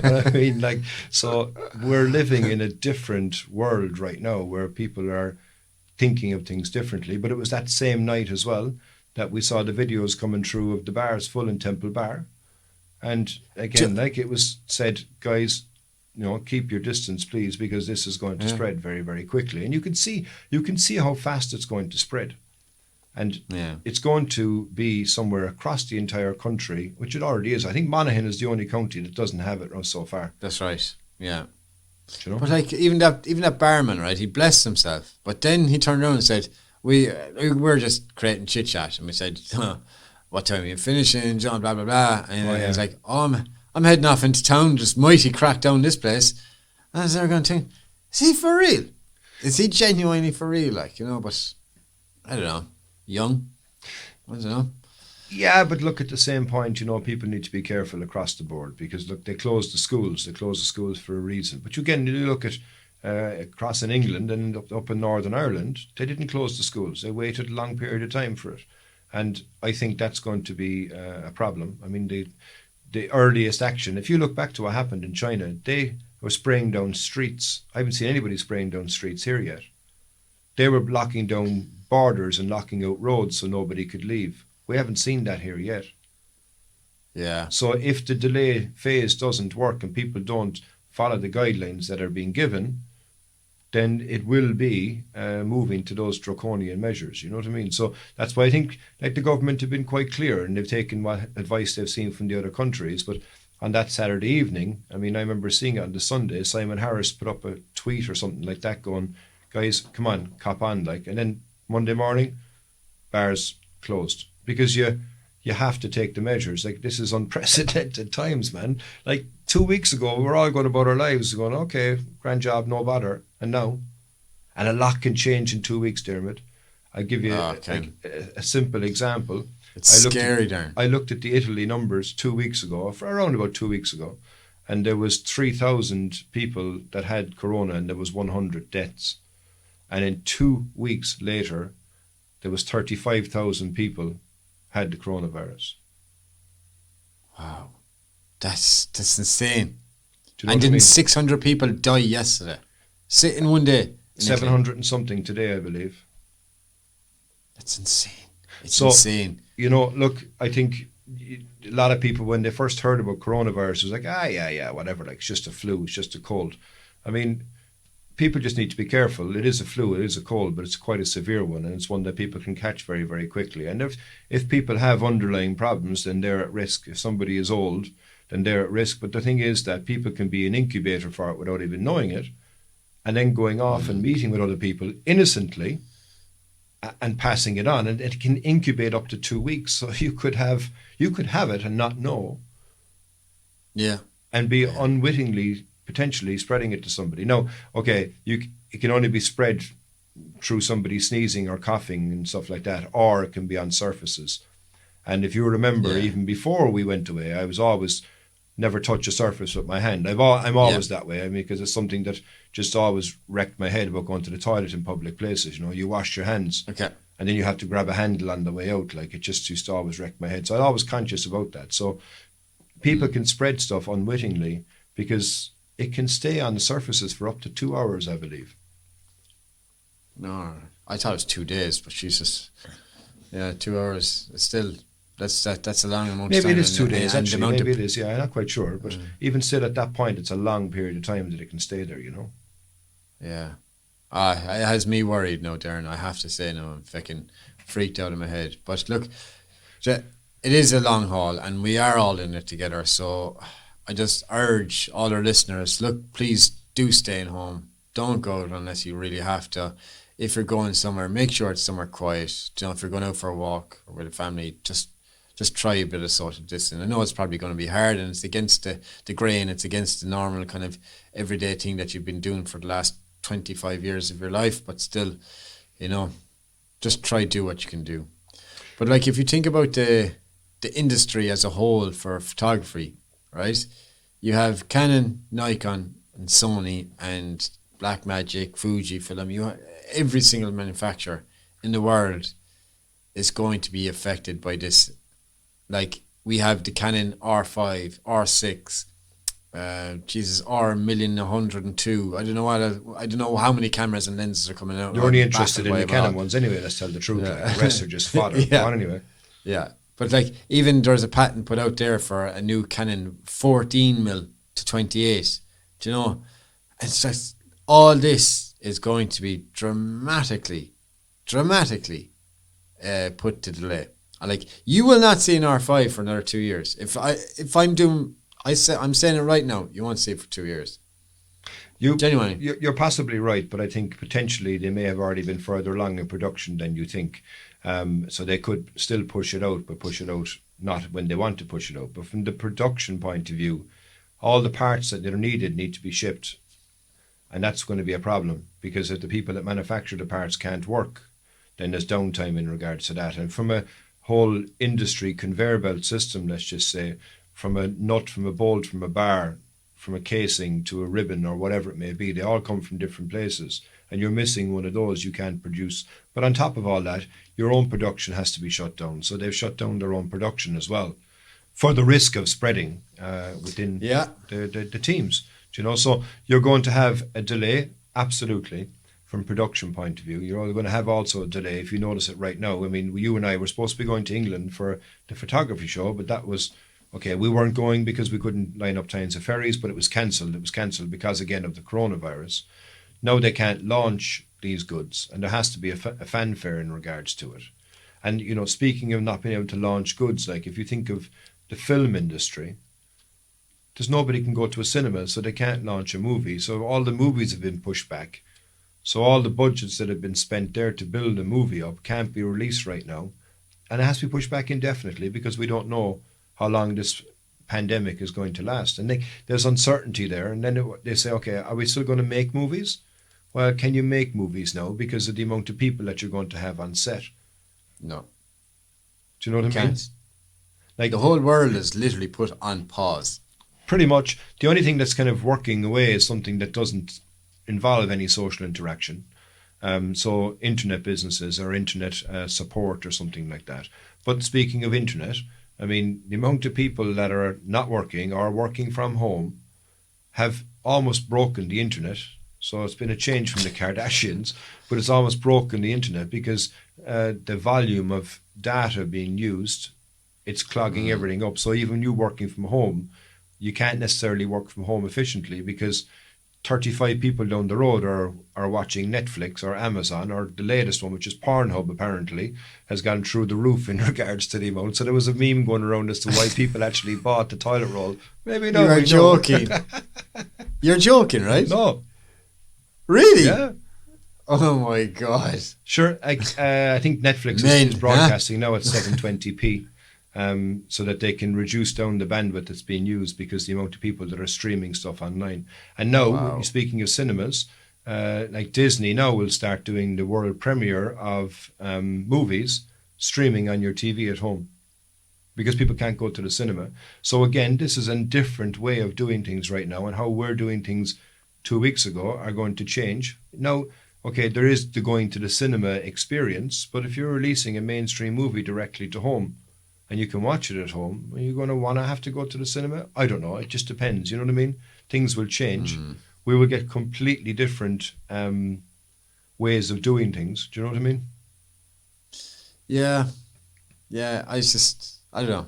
I mean, so we're living in a different world right now where people are thinking of things differently. But it was that same night as well that we saw the videos coming through of the bars full in Temple Bar. And again, it was said, guys, keep your distance, please, because this is going to spread very, very quickly. And you can see how fast it's going to spread. And it's going to be somewhere across the entire country, which it already is. I think Monaghan is the only county that doesn't have it so far. That's right. Yeah. But even that barman, right? He blessed himself, but then he turned around and said, "We were just creating chit chat," and we said, "What time are you finishing, John?" Blah blah blah. And I was like, "Oh, I'm heading off into town, just mighty crack down this place." And I was there going to think, is he for real? Is he genuinely for real? But I don't know. Young, I don't know. Yeah, but look, at the same point, people need to be careful across the board, because look, they closed the schools. They closed the schools for a reason. But again, you look at across in England and up in Northern Ireland, they didn't close the schools. They waited a long period of time for it. And I think that's going to be a problem. I mean, the earliest action, if you look back to what happened in China, they were spraying down streets. I haven't seen anybody spraying down streets here yet. They were locking down borders and locking out roads so nobody could leave. We haven't seen that here yet. Yeah. So if the delay phase doesn't work and people don't follow the guidelines that are being given, then it will be moving to those draconian measures. You know what I mean? So that's why I think the government have been quite clear, and they've taken what advice they've seen from the other countries. But on that Saturday evening, I mean, I remember seeing it on the Sunday, Simon Harris put up a tweet or something like that going, guys, come on, cop on. And then Monday morning, bars closed, because you have to take the measures. This is unprecedented times, man. 2 weeks ago, we were all going about our lives going, okay, grand job, no bother. And now, and a lot can change in 2 weeks, Diarmuid. I'll give you a simple example. It's scary, Darren. I looked at the Italy numbers 2 weeks ago, around about 2 weeks ago, and there was 3,000 people that had corona, and there was 100 deaths. And in 2 weeks later, there was 35,000 people had the coronavirus. Wow. That's insane. Do you know And what I didn't mean? 600 people die yesterday? In one day. 700 and something today, I believe. That's insane. It's insane. Look, I think a lot of people, when they first heard about coronavirus, was like, whatever, it's just a flu, it's just a cold. I mean, people just need to be careful. It is a flu, it is a cold, but it's quite a severe one, and it's one that people can catch very, very quickly. And if people have underlying problems, then they're at risk. If somebody is old, then they're at risk. But the thing is that people can be an incubator for it without even knowing it, and then going off and meeting with other people innocently and passing it on, and it can incubate up to 2 weeks. So you could have it and not know, Yeah. and be unwittingly potentially spreading it to somebody. Now, okay, it can only be spread through somebody sneezing or coughing and stuff like that, or it can be on surfaces. And if you remember, even before we went away, I was always never touch a surface with my hand. I'm always that way. I mean, because it's something that just always wrecked my head about going to the toilet in public places. You know, you wash your hands, Okay. and then you have to grab a handle on the way out. Like, it just used to always wreck my head. So I'm always conscious about that. So people can spread stuff unwittingly because it can stay on the surfaces for up to 2 hours, I believe. No, I thought it was 2 days, but Jesus, 2 hours. It's still that's a long amount of Maybe time. it is 2 days, and the actually. amount Maybe of- it is, yeah. I'm not quite sure. But even still, at that point, it's a long period of time that it can stay there, you know. Yeah. It has me worried now, Darren. I have to say now, I'm fucking freaked out of my head. But look, it is a long haul, and we are all in it together. So I just urge all our listeners, look, please do stay at home. Don't go out unless you really have to. If you're going somewhere, make sure it's somewhere quiet. You know, if you're going out for a walk or with a family, just try a bit of social distance. I know it's probably going to be hard, and it's against the grain. It's against the normal kind of everyday thing that you've been doing for the last 25 years of your life. But still, you know, just try do what you can do. But like, if you think about the industry as a whole for photography, right? You have Canon, Nikon, and Sony, and Blackmagic, Fujifilm. Every single manufacturer in the world is going to be affected by this. Like, we have the Canon R5, R6, R1,102. I don't know how many cameras and lenses are coming out. You're only I'm interested in baffled the by it Canon all. ones anyway, let's tell the truth. Yeah. Like, the rest are just fodder. Yeah. Go on anyway. Yeah, but like, even there's a patent put out there for a new Canon 14mm to 28. Do you know? It's just, all this is going to be dramatically put to delay. Like, you will not see an R5 for another 2 years. I'm saying it right now, you won't see it for 2 years. Genuinely. You're possibly right, but I think potentially they may have already been further along in production than you think. So they could still push it out, but push it out not when they want to push it out. But from the production point of view, all the parts that are needed need to be shipped. And that's going to be a problem, because if the people that manufacture the parts can't work, then there's downtime in regards to that. And from a whole industry conveyor belt system, let's just say, from a nut, from a bolt, from a bar, from a casing to a ribbon or whatever it may be, they all come from different places. And you're missing one of those, you can't produce. But on top of all that, your own production has to be shut down. So they've shut down their own production as well, for the risk of spreading within the teams. Do you know? So you're going to have a delay, absolutely, from production point of view. You're going to have also a delay, if you notice it right now. I mean, you and I were supposed to be going to England for the photography show, but that was, okay, we weren't going because we couldn't line up times of ferries, but it was cancelled. It was cancelled because, again, of the coronavirus. Now they can't launch these goods, and there has to be a fanfare in regards to it. And, you know, speaking of not being able to launch goods, like, if you think of the film industry, there's nobody can go to a cinema, so they can't launch a movie. So all the movies have been pushed back. So all the budgets that have been spent there to build a movie up can't be released right now. And it has to be pushed back indefinitely, because we don't know how long this pandemic is going to last. And there's uncertainty there. And then they say, okay, are we still going to make movies? Well, can you make movies now because of the amount of people that you're going to have on set? No. Do you know what I mean? Like, the whole world is literally put on pause. Pretty much. The only thing that's kind of working away is something that doesn't involve any social interaction. So internet businesses or internet support or something like that. But speaking of internet, I mean, the amount of people that are not working or working from home have almost broken the internet. So it's been a change from the Kardashians, but it's almost broken the internet, because the volume of data being used, it's clogging everything up. So even you working from home, you can't necessarily work from home efficiently, because 35 people down the road are watching Netflix or Amazon, or the latest one, which is Pornhub, apparently, has gone through the roof in regards to the amount. So there was a meme going around as to why people actually bought the toilet roll. Maybe not. You're joking. You're joking, right? No. Really? Yeah. Oh my God. Sure, I think Netflix is broadcasting now at 720p, so that they can reduce down the bandwidth that's being used because the amount of people that are streaming stuff online. And now, speaking of cinemas, like Disney now will start doing the world premiere of movies streaming on your TV at home because people can't go to the cinema. So again, this is a different way of doing things right now, and how we're doing things 2 weeks ago are going to change. Now, okay, there is the going to the cinema experience, but if you're releasing a mainstream movie directly to home and you can watch it at home, are you going to want to have to go to the cinema? I don't know. It just depends. You know what I mean? Things will change. We will get completely different ways of doing things. Do you know what I mean? Yeah. I don't know.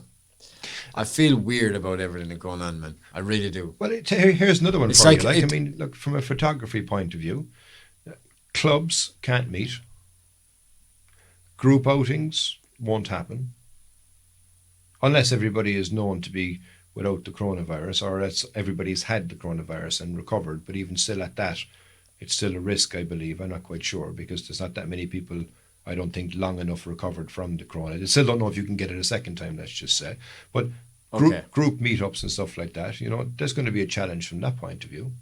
I feel weird about everything that's going on, man. I really do. Well, here's another one for you. I mean, look, from a photography point of view, clubs can't meet. Group outings won't happen. Unless everybody is known to be without the coronavirus, or else everybody's had the coronavirus and recovered. But even still at that, it's still a risk, I believe. I'm not quite sure, because there's not that many people, I don't think, long enough recovered from the corona. I still don't know if you can get it a second time, let's just say. But group meetups and stuff like that, you know, there's going to be a challenge from that point of view.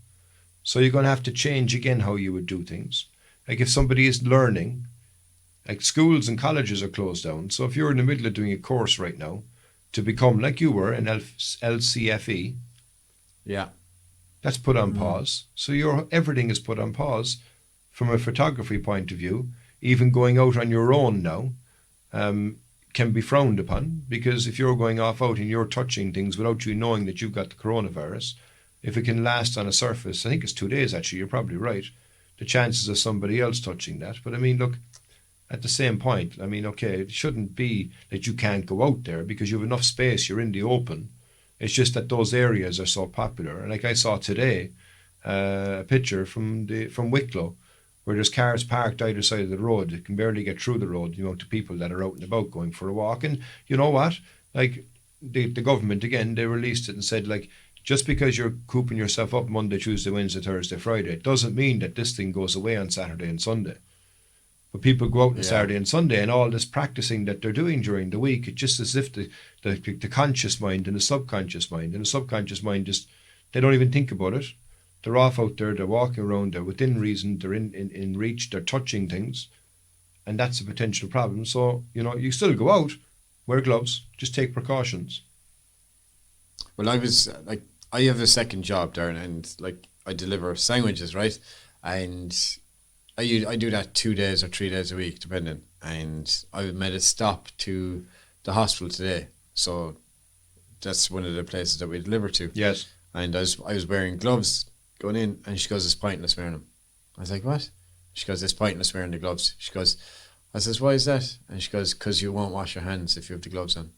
So you're going to have to change again how you would do things. Like if somebody is learning, like schools and colleges are closed down. So if you're in the middle of doing a course right now, to become like you were in LCFE, that's put on pause. So everything is put on pause from a photography point of view. Even going out on your own now can be frowned upon, because if you're going off out and you're touching things without you knowing that you've got the coronavirus, if it can last on a surface, I think it's 2 days actually, you're probably right, the chances of somebody else touching that. But I mean, look, at the same point, I mean, okay, it shouldn't be that you can't go out there because you have enough space, you're in the open. It's just that those areas are so popular. And like I saw today, a picture from Wicklow, where there's cars parked either side of the road. You can barely get through the road, the amount of people that are out and about going for a walk. And you know what? Like the government, again, they released it and said, like, just because you're cooping yourself up Monday, Tuesday, Wednesday, Thursday, Friday, it doesn't mean that this thing goes away on Saturday and Sunday. But people go out on Saturday and Sunday, and all this practicing that they're doing during the week, it's just as if the conscious mind and the subconscious mind just, they don't even think about it. They're off out there, they're walking around, they're within reason, they're in reach, they're touching things, and that's a potential problem. So, you know, you still go out, wear gloves, just take precautions. Well, I have a second job, Darren, and like I deliver sandwiches, right? And I do that 2 days or 3 days a week, depending. And I made a stop to the hospital today, so that's one of the places that we deliver to. Yes. And I was wearing gloves going in, and she goes, "It's pointless wearing them." I was like, "What?" She goes, "It's pointless wearing the gloves." She goes, I says, "Why is that?" And she goes, "Because you won't wash your hands if you have the gloves on."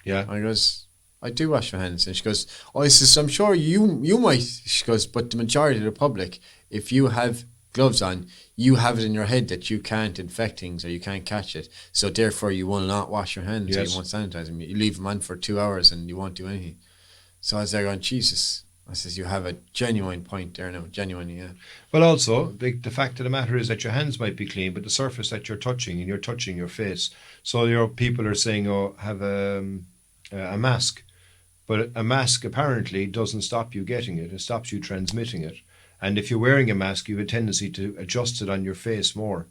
Yeah. And I goes, "I do wash my hands." And she goes, "Oh," I says, "I'm sure you might." She goes, "But the majority of the public, if you have gloves on, you have it in your head that you can't infect things or you can't catch it. So therefore you will not wash your hands, or you won't sanitize them. You leave them on for 2 hours and you won't do anything." So I was there going, Jesus. I says, you have a genuine point there now. Genuinely, yeah. Well, also, the fact of the matter is that your hands might be clean, but the surface that you're touching, and you're touching your face. So your people are saying, oh, have a mask. But a mask apparently doesn't stop you getting it. It stops you transmitting it. And if you're wearing a mask, you have a tendency to adjust it on your face more.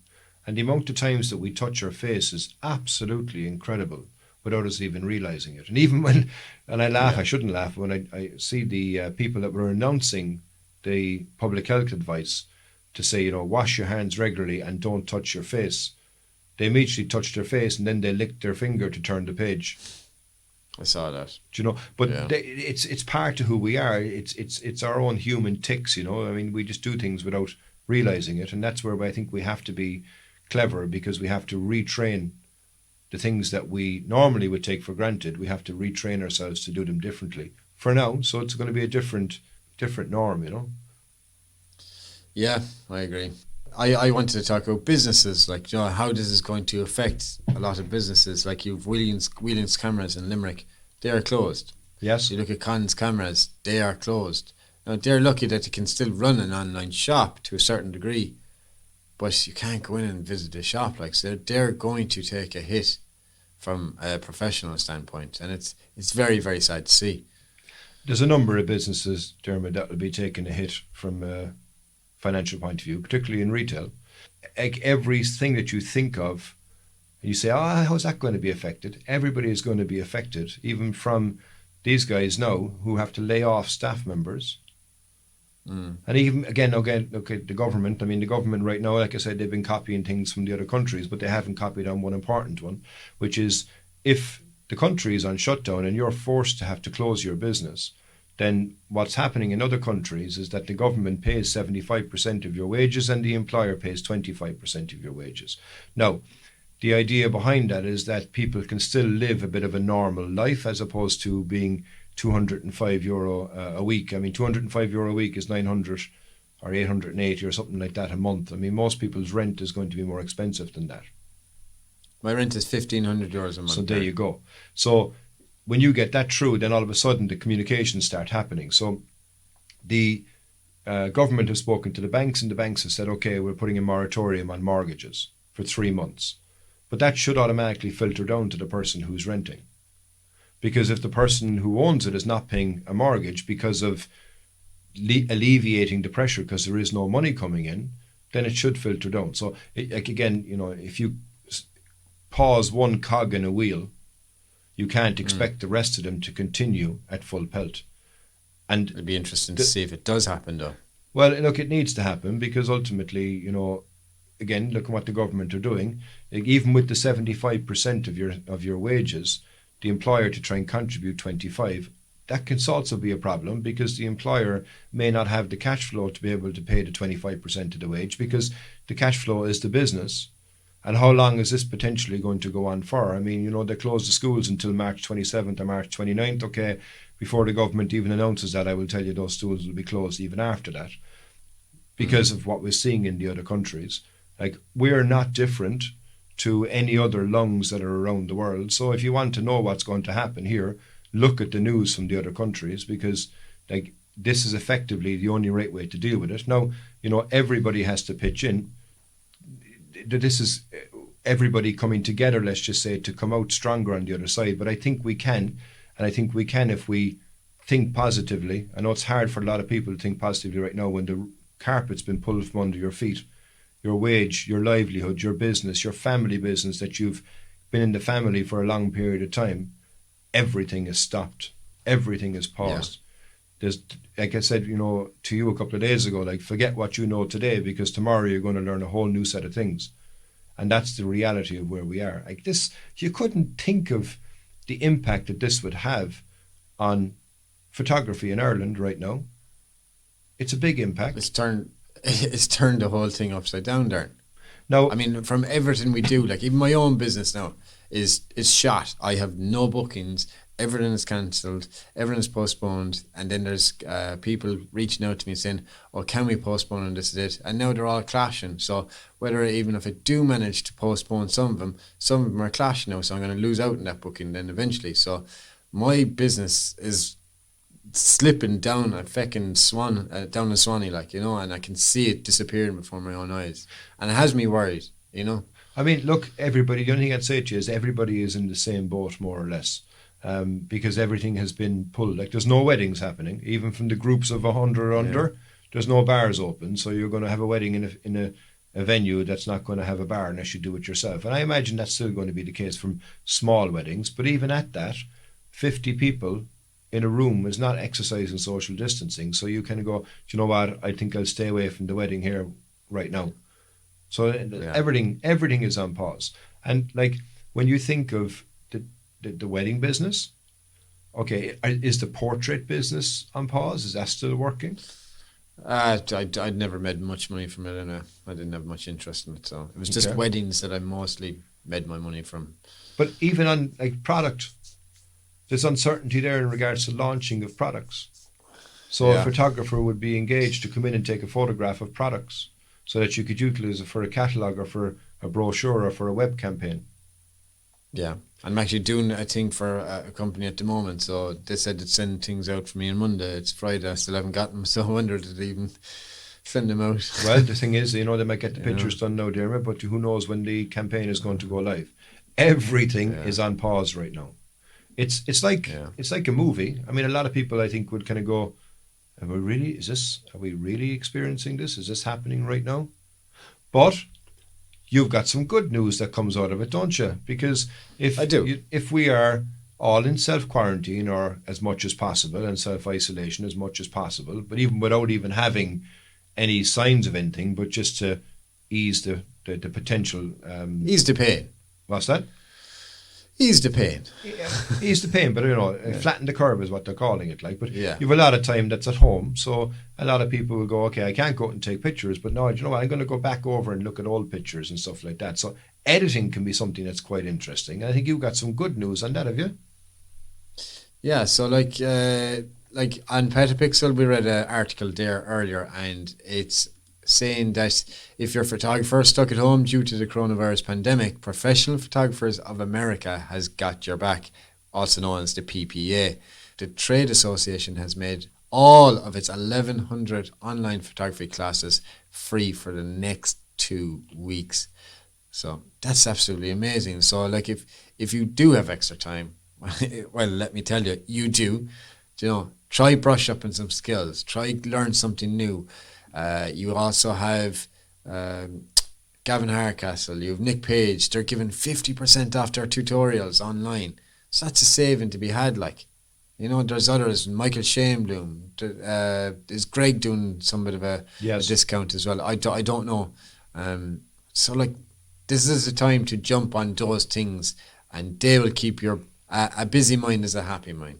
And the amount of times that we touch our face is absolutely incredible without us even realizing it. And even when, and I laugh, I shouldn't laugh, when I see the people that were announcing the public health advice to say, you know, wash your hands regularly and don't touch your face. They immediately touched their face and then they licked their finger to turn the page. I saw that. Do you know? But it's part of who we are. It's our own human tics, you know. I mean, we just do things without realizing it. And that's where I think we have to be clever, because we have to retrain the things that we normally would take for granted. We have to retrain ourselves to do them differently for now. So it's going to be a different norm, you know. Yeah, I agree. I wanted to talk about businesses, like, you know, how this is going to affect a lot of businesses. Like you've Wheeling's cameras in Limerick, they are closed. Yes. You look at Con's cameras, they are closed. Now they're lucky that they can still run an online shop to a certain degree, but you can't go in and visit the shop. Like, so they're going to take a hit from a professional standpoint, and it's very, very sad to see. There's a number of businesses, Diarmuid, that will be taking a hit from a financial point of view, particularly in retail. Like everything that you think of, you say, how's that going to be affected? Everybody is going to be affected, even from these guys now who have to lay off staff members. And even, again, okay, the government right now, like I said, they've been copying things from the other countries, but they haven't copied on one important one, which is if the country is on shutdown and you're forced to have to close your business, then what's happening in other countries is that the government pays 75% of your wages and the employer pays 25% of your wages. Now, the idea behind that is that people can still live a bit of a normal life as opposed to being €205 a week. I mean, €205 a week is 900 or 880 or something like that a month. I mean, most people's rent is going to be more expensive than that. My rent is €1,500 a month. So there you go. So when you get that through, then all of a sudden the communications start happening. So the government have spoken to the banks, and the banks have said, okay, we're putting a moratorium on mortgages for 3 months. But that should automatically filter down to the person who's renting. Because if the person who owns it is not paying a mortgage because of alleviating the pressure because there is no money coming in, then it should filter down. So, again, if you pause one cog in a wheel, you can't expect the rest of them to continue at full pelt. And it'd be interesting to see if it does happen, though. Well, look, it needs to happen because ultimately, again, look at what the government are doing. Even with the 75% of your wages, the employer to try and contribute 25%, that can also be a problem because the employer may not have the cash flow to be able to pay the 25% of the wage because the cash flow is the business. And how long is this potentially going to go on for? I mean, they close the schools until March 27th or March 29th. Okay, before the government even announces that, I will tell you those schools will be closed even after that because of what we're seeing in the other countries. Like, we're not different to any other lungs that are around the world. So if you want to know what's going to happen here, look at the news from the other countries because this is effectively the only right way to deal with it. Now, everybody has to pitch in. This is everybody coming together, let's just say, to come out stronger on the other side. But I think we can, and I think we can if we think positively. I know it's hard for a lot of people to think positively right now when the carpet's been pulled from under your feet. Your wage, your livelihood, your business, your family business that you've been in the family for a long period of time, everything is stopped. Everything is paused. Yeah. There's, like I said, to you a couple of days ago, forget what you know today because tomorrow you're going to learn a whole new set of things. And that's the reality of where we are. Like this, you couldn't think of the impact that this would have on photography in Ireland right now. It's a big impact. It's turned the whole thing upside down, Darren. Now, I mean, from everything we do, even my own business now is shot. I have no bookings. Everything is cancelled. Everything is postponed. And then there's people reaching out to me saying, "Oh, can we postpone and this is it?" And now they're all clashing. So even if I do manage to postpone some of them are clashing now. So I'm going to lose out on that booking then eventually. So my business is slipping down a feckin' down the Swanee, and I can see it disappearing before my own eyes, and it has me worried. I mean, look, everybody. The only thing I'd say to you is everybody is in the same boat, more or less, because everything has been pulled. There's no weddings happening, even from the groups of 100 or under. Yeah. There's no bars open, so you're going to have a wedding in a venue that's not going to have a bar unless you do it yourself. And I imagine that's still going to be the case from small weddings. But even at that, 50 people in a room is not exercising social distancing. So you kind of go, do you know what? I think I'll stay away from the wedding here right now. So everything is on pause. And when you think of the wedding business, okay, is the portrait business on pause? Is that still working? I'd never made much money from it, and I didn't have much interest in it. So it was just weddings that I mostly made my money from. But even on product, there's uncertainty there in regards to launching of products. So a photographer would be engaged to come in and take a photograph of products so that you could utilize it for a catalogue or for a brochure or for a web campaign. Yeah, I'm actually doing a thing for a company at the moment. So they said they'd send things out for me on Monday. It's Friday, I still haven't got them. So I wonder if it even Send them out. Well, the thing is, they might get the Yeah. pictures done now, Diarmuid, but who knows when the campaign is going to go live. Everything Yeah. is on pause right now. It's like Yeah. it's like a movie. I mean, a lot of people I think would kind of go, are we really experiencing this? Is this happening right now? But you've got some good news that comes out of it, don't you? Because I do. if we are all in self-quarantine or as much as possible and self-isolation as much as possible, but even without even having any signs of anything, but just to ease the potential... Ease the pain. what's that? Ease the pain. Ease the pain, but flatten the curve is what they're calling it. Like, but Yeah. you've a lot of time that's at home, so a lot of people will go, okay, I can't go out and take pictures, but no, you know what, I'm going to go back over and look at old pictures and stuff like that. So editing can be something that's quite interesting. I think you've got some good news on that, have you? Yeah, so like on Petapixel, we read an article there earlier, and it's saying that if you're a photographer stuck at home due to the coronavirus pandemic, Professional Photographers of America has got your back, also known as the PPA. The trade association has made all of its 1,100 online photography classes free for the next 2 weeks. So that's absolutely amazing. So like if you do have extra time, well, let me tell you, you do. Try brush up on some skills. Try learn something new. You also have Gavin Hardcastle. You have Nick Page. They're giving 50% off their tutorials online. So that's a saving to be had. Like, there's others. Michael Shamebloom. Is Greg doing some bit of a discount as well? I don't know. So like, this is a time to jump on those things, and they will keep your a busy mind is a happy mind.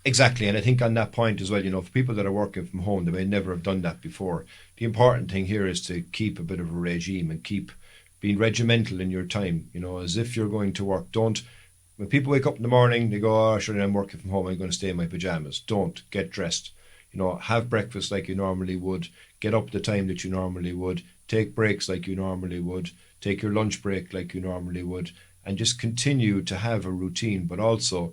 Exactly, and I think on that point as well, for people that are working from home, they may never have done that before. The important thing here is to keep a bit of a regime and keep being regimental in your time, as if you're going to work. When people wake up in the morning, they go, oh, sure, I'm working from home, I'm going to stay in my pajamas. Don't get dressed. Have breakfast like you normally would, get up the time that you normally would, take breaks like you normally would, take your lunch break like you normally would, and just continue to have a routine, but also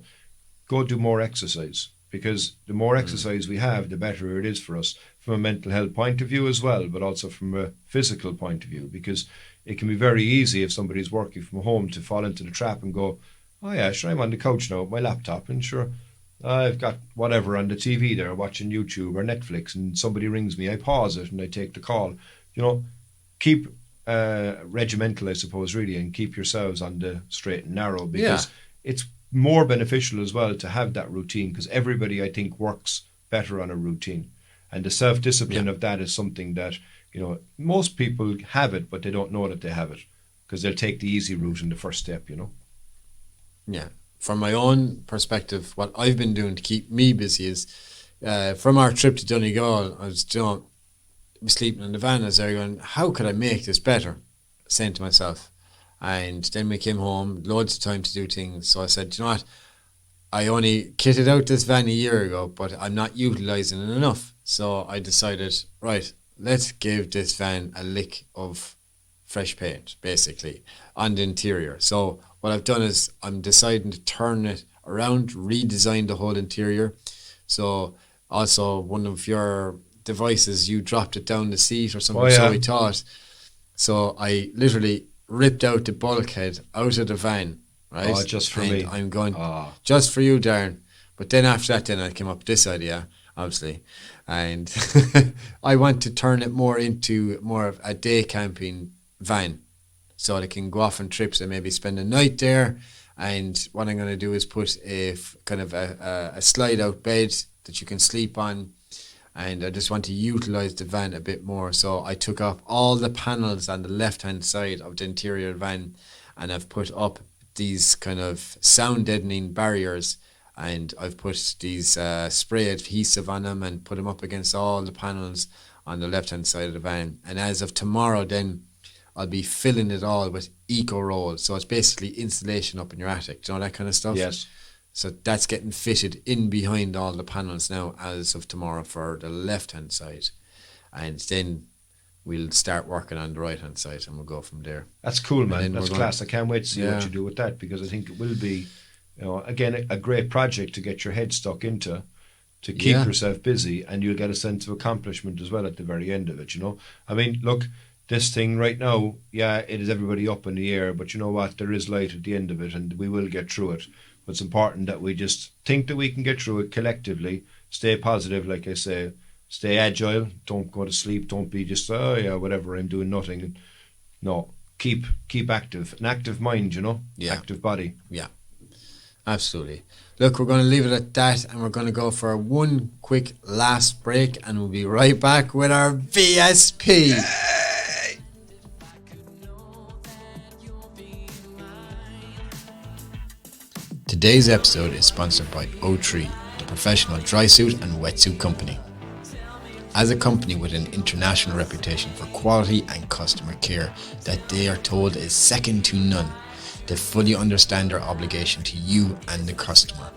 go do more exercise, because the more exercise we have, the better it is for us from a mental health point of view as well, but also from a physical point of view, because it can be very easy if somebody's working from home to fall into the trap and go, oh yeah, sure, I'm on the couch now with my laptop, and sure, I've got whatever on the TV there, watching YouTube or Netflix, and somebody rings me, I pause it and I take the call. Keep regimental, I suppose, really, and keep yourselves on the straight and narrow, because it's more beneficial as well to have that routine, because everybody, I think, works better on a routine, and the self-discipline of that is something that most people have it, but they don't know that they have it, because they'll take the easy route in the first step. Yeah, from my own perspective, what I've been doing to keep me busy is from our trip to Donegal, I was sleeping in the van as I was going, how could I make this better? Saying to myself. And then we came home, loads of time to do things. So I said, you know what? I only kitted out this van a year ago, but I'm not utilising it enough. So I decided, right, let's give this van a lick of fresh paint, basically, on the interior. So what I've done is I'm deciding to turn it around, redesign the whole interior. So also one of your devices, you dropped it down the seat or something, so we thought. So I literally ripped out the bulkhead out of the van, right? Oh, just for me. I'm going, just for you, Darren. But then after that, I came up with this idea, obviously. And I want to turn it more into more of a day camping van, so they can go off on trips and maybe spend a night there. And what I'm going to do is put a kind of a slide out bed that you can sleep on. And I just want to utilise the van a bit more. So I took off all the panels on the left-hand side of the interior van, and I've put up these kind of sound deadening barriers, and I've put these spray adhesive on them and put them up against all the panels on the left-hand side of the van. And as of tomorrow, then I'll be filling it all with eco roll. So it's basically insulation up in your attic, that kind of stuff. Yes. So that's getting fitted in behind all the panels now as of tomorrow for the left-hand side. And then we'll start working on the right-hand side, and we'll go from there. That's cool, man. That's class. I can't wait to see what you do with that, because I think it will be, again, a great project to get your head stuck into, to keep Yeah. yourself busy, and you'll get a sense of accomplishment as well at the very end of it, you know. I mean, look, this thing right now, yeah, it is everybody up in the air, but you know what? There is light at the end of it, and we will get through it. But it's important that we just think that we can get through it collectively, stay positive, like I say, stay agile, don't go to sleep, don't be just, oh yeah, whatever, I'm doing nothing. No, keep active, an active mind, you know, Yeah. active body. Yeah, absolutely. Look, we're going to leave it at that, and we're going to go for one quick last break, and we'll be right back with our VSP. Today's episode is sponsored by O3, the professional dry suit and wetsuit company. As a company with an international reputation for quality and customer care that they are told is second to none, they fully understand their obligation to you and the customer.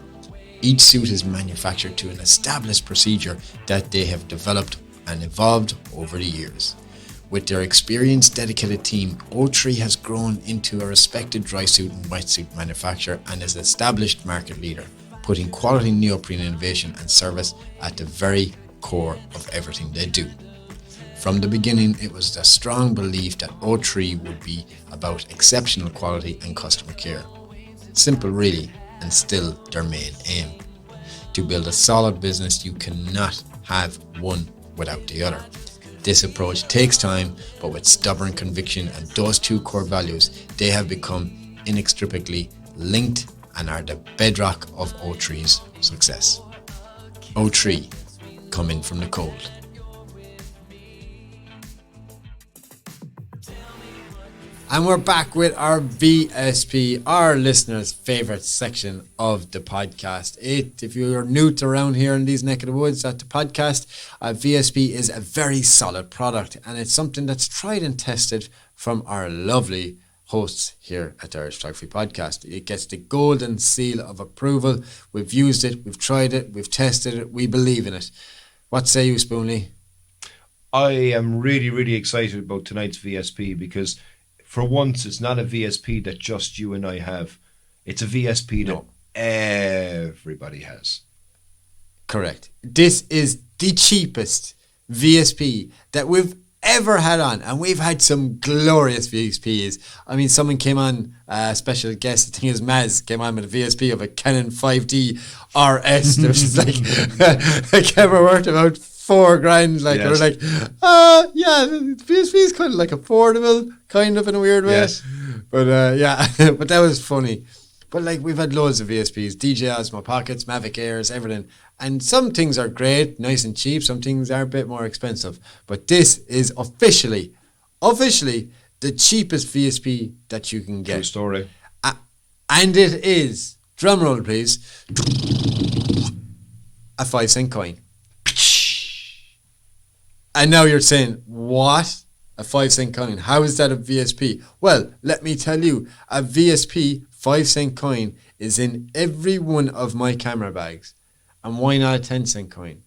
Each suit is manufactured to an established procedure that they have developed and evolved over the years. With their experienced, dedicated team, O3 has grown into a respected dry suit and wetsuit manufacturer and is an established market leader, putting quality neoprene innovation and service at the very core of everything they do. From the beginning, it was a strong belief that O3 would be about exceptional quality and customer care. Simple really, and still their main aim. To build a solid business, you cannot have one without the other. This approach takes time, but with stubborn conviction and those two core values, they have become inextricably linked and are the bedrock of O3's success. O3, coming from the cold. And we're back with our VSP, our listeners' favourite section of the podcast. If you're new to around here in these neck of the woods at the podcast, VSP is a very solid product, and it's something that's tried and tested from our lovely hosts here at the Irish Photography Podcast. It gets the golden seal of approval. We've used it, we've tried it, we've tested it, we believe in it. What say you, Spoonley? I am really, really excited about tonight's VSP because for once, it's not a VSP that just you and I have. It's a VSP that everybody has. Correct. This is the cheapest VSP that we've ever had on, and we've had some glorious VSPs. I mean, someone came on, a special guest, I think it was Maz, came on with a VSP of a Canon 5D RS. There was like a camera worth about $4,000. Like, Yes. we're like, yeah, the VSP is kind of like affordable, kind of in a weird way. Yes. But yeah, but that was funny. But like, we've had loads of VSPs, DJI Osmo Pockets, Mavic Airs, everything. And some things are great, nice and cheap. Some things are a bit more expensive. But this is officially the cheapest VSP that you can get. True story. And it is, drum roll please, a 5-cent coin. And now you're saying, what? A 5-cent coin? How is that a VSP? Well, let me tell you, a VSP 5-cent coin is in every one of my camera bags. And why not a 10-cent coin?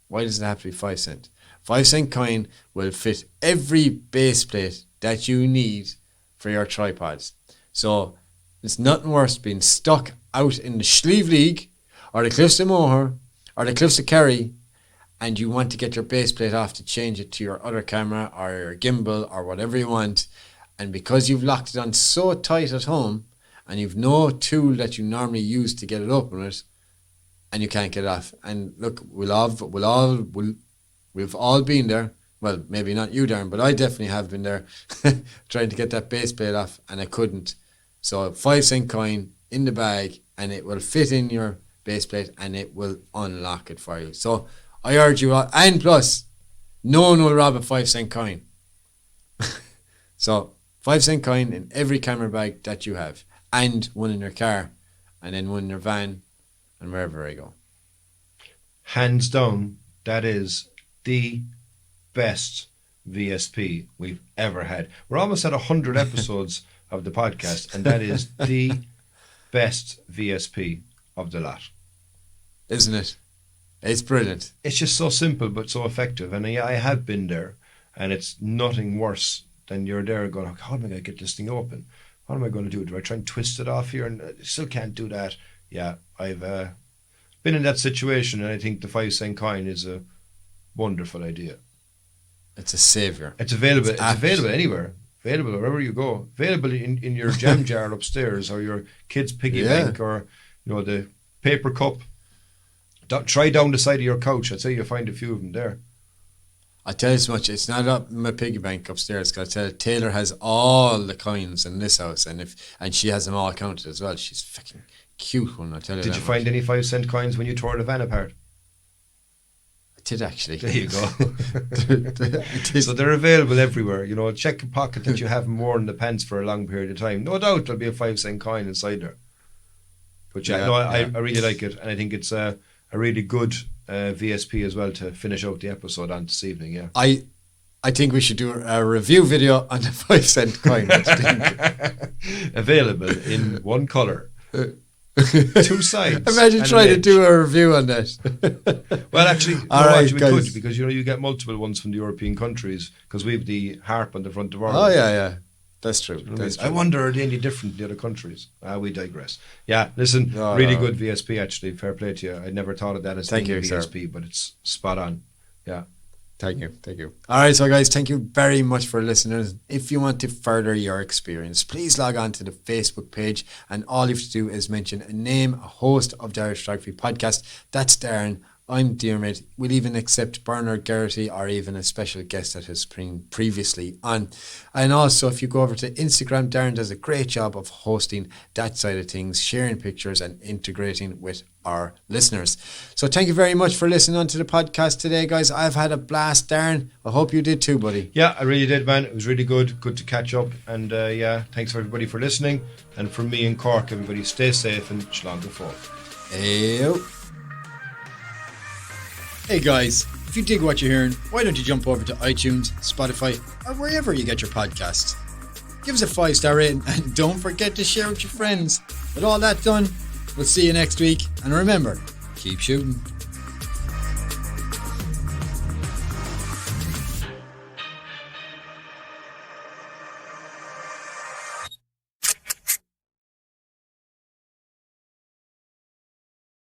Why does it have to be 5 cent? 5-cent coin will fit every base plate that you need for your tripods. So it's nothing worse being stuck out in the Slieve League or the Cliffs of Moher or the Cliffs of Kerry, and you want to get your base plate off to change it to your other camera or your gimbal or whatever you want, and because you've locked it on so tight at home and you've no tool that you normally use to get it open with, and you can't get it off. And look, we've all been there. Well, maybe not you, Darren, but I definitely have been there trying to get that base plate off, and I couldn't. So a 5-cent coin in the bag, and it will fit in your base plate, and it will unlock it for you. So I urge you all, and plus, no one will rob a 5-cent coin. So 5-cent coin in every camera bag that you have, and one in your car, and then one in your van, and wherever I go. Hands down, that is the best VSP we've ever had. We're almost at 100 episodes of the podcast, and that is the best VSP of the lot. Isn't it? It's brilliant. It's just so simple but so effective. And I have been there, and it's nothing worse than you're there going, how am I going to get this thing open? What am I going to do? Do I try and twist it off here? And I still can't do that. Yeah, I've been in that situation, and I think the 5-cent coin is a wonderful idea. It's a savior. It's available. It's available anywhere. Available wherever you go. Available in your jam jar upstairs, or your kid's piggy bank, or the paper cup. Try down the side of your couch. I'd say you'll find a few of them there. I tell you so much. It's not up in my piggy bank upstairs. Cause I tell you, Taylor has all the coins in this house, and she has them all counted as well. She's fucking cute one. I tell you. Did you find any 5-cent coins when you tore the van apart? I did actually. There you go. So they're available everywhere. Check a pocket that you haven't worn the pants for a long period of time. No doubt there'll be a 5-cent coin inside there. But I really like it, and I think it's a really good VSP as well to finish out the episode on this evening. Yeah, I think we should do a review video on the 5-cent coin. Available in one colour. 2 sides. Imagine trying to do a review on that. Well, actually, we guys. could, because you get multiple ones from the European countries, because we have the harp on the front of our. Oh yeah, that's true. I wonder, are they any different in the other countries? We digress. Yeah, listen, really good VSP actually. Fair play to you. I never thought of that as being a VSP, but it's spot on. Yeah. Thank you. All right, so guys, thank you very much for listening. If you want to further your experience, please log on to the Facebook page, and all you have to do is mention a name, a host of the Irish Photography Podcast. That's Darren. I'm Diarmuid. We'll even accept Bernard Geraghty, or even a special guest that has been previously on. And also, if you go over to Instagram, Darren does a great job of hosting that side of things, sharing pictures and integrating with our listeners. So thank you very much for listening on to the podcast today, guys. I've had a blast, Darren. I hope you did too, buddy. Yeah, I really did, man. It was really good to catch up. And thanks for everybody for listening. And from me and Cork, everybody stay safe and Shlán go forth. Ayo. Hey guys, if you dig what you're hearing, why don't you jump over to iTunes, Spotify, or wherever you get your podcasts. Give us a 5-star rating, and don't forget to share with your friends. With all that done, we'll see you next week, and remember, keep shooting.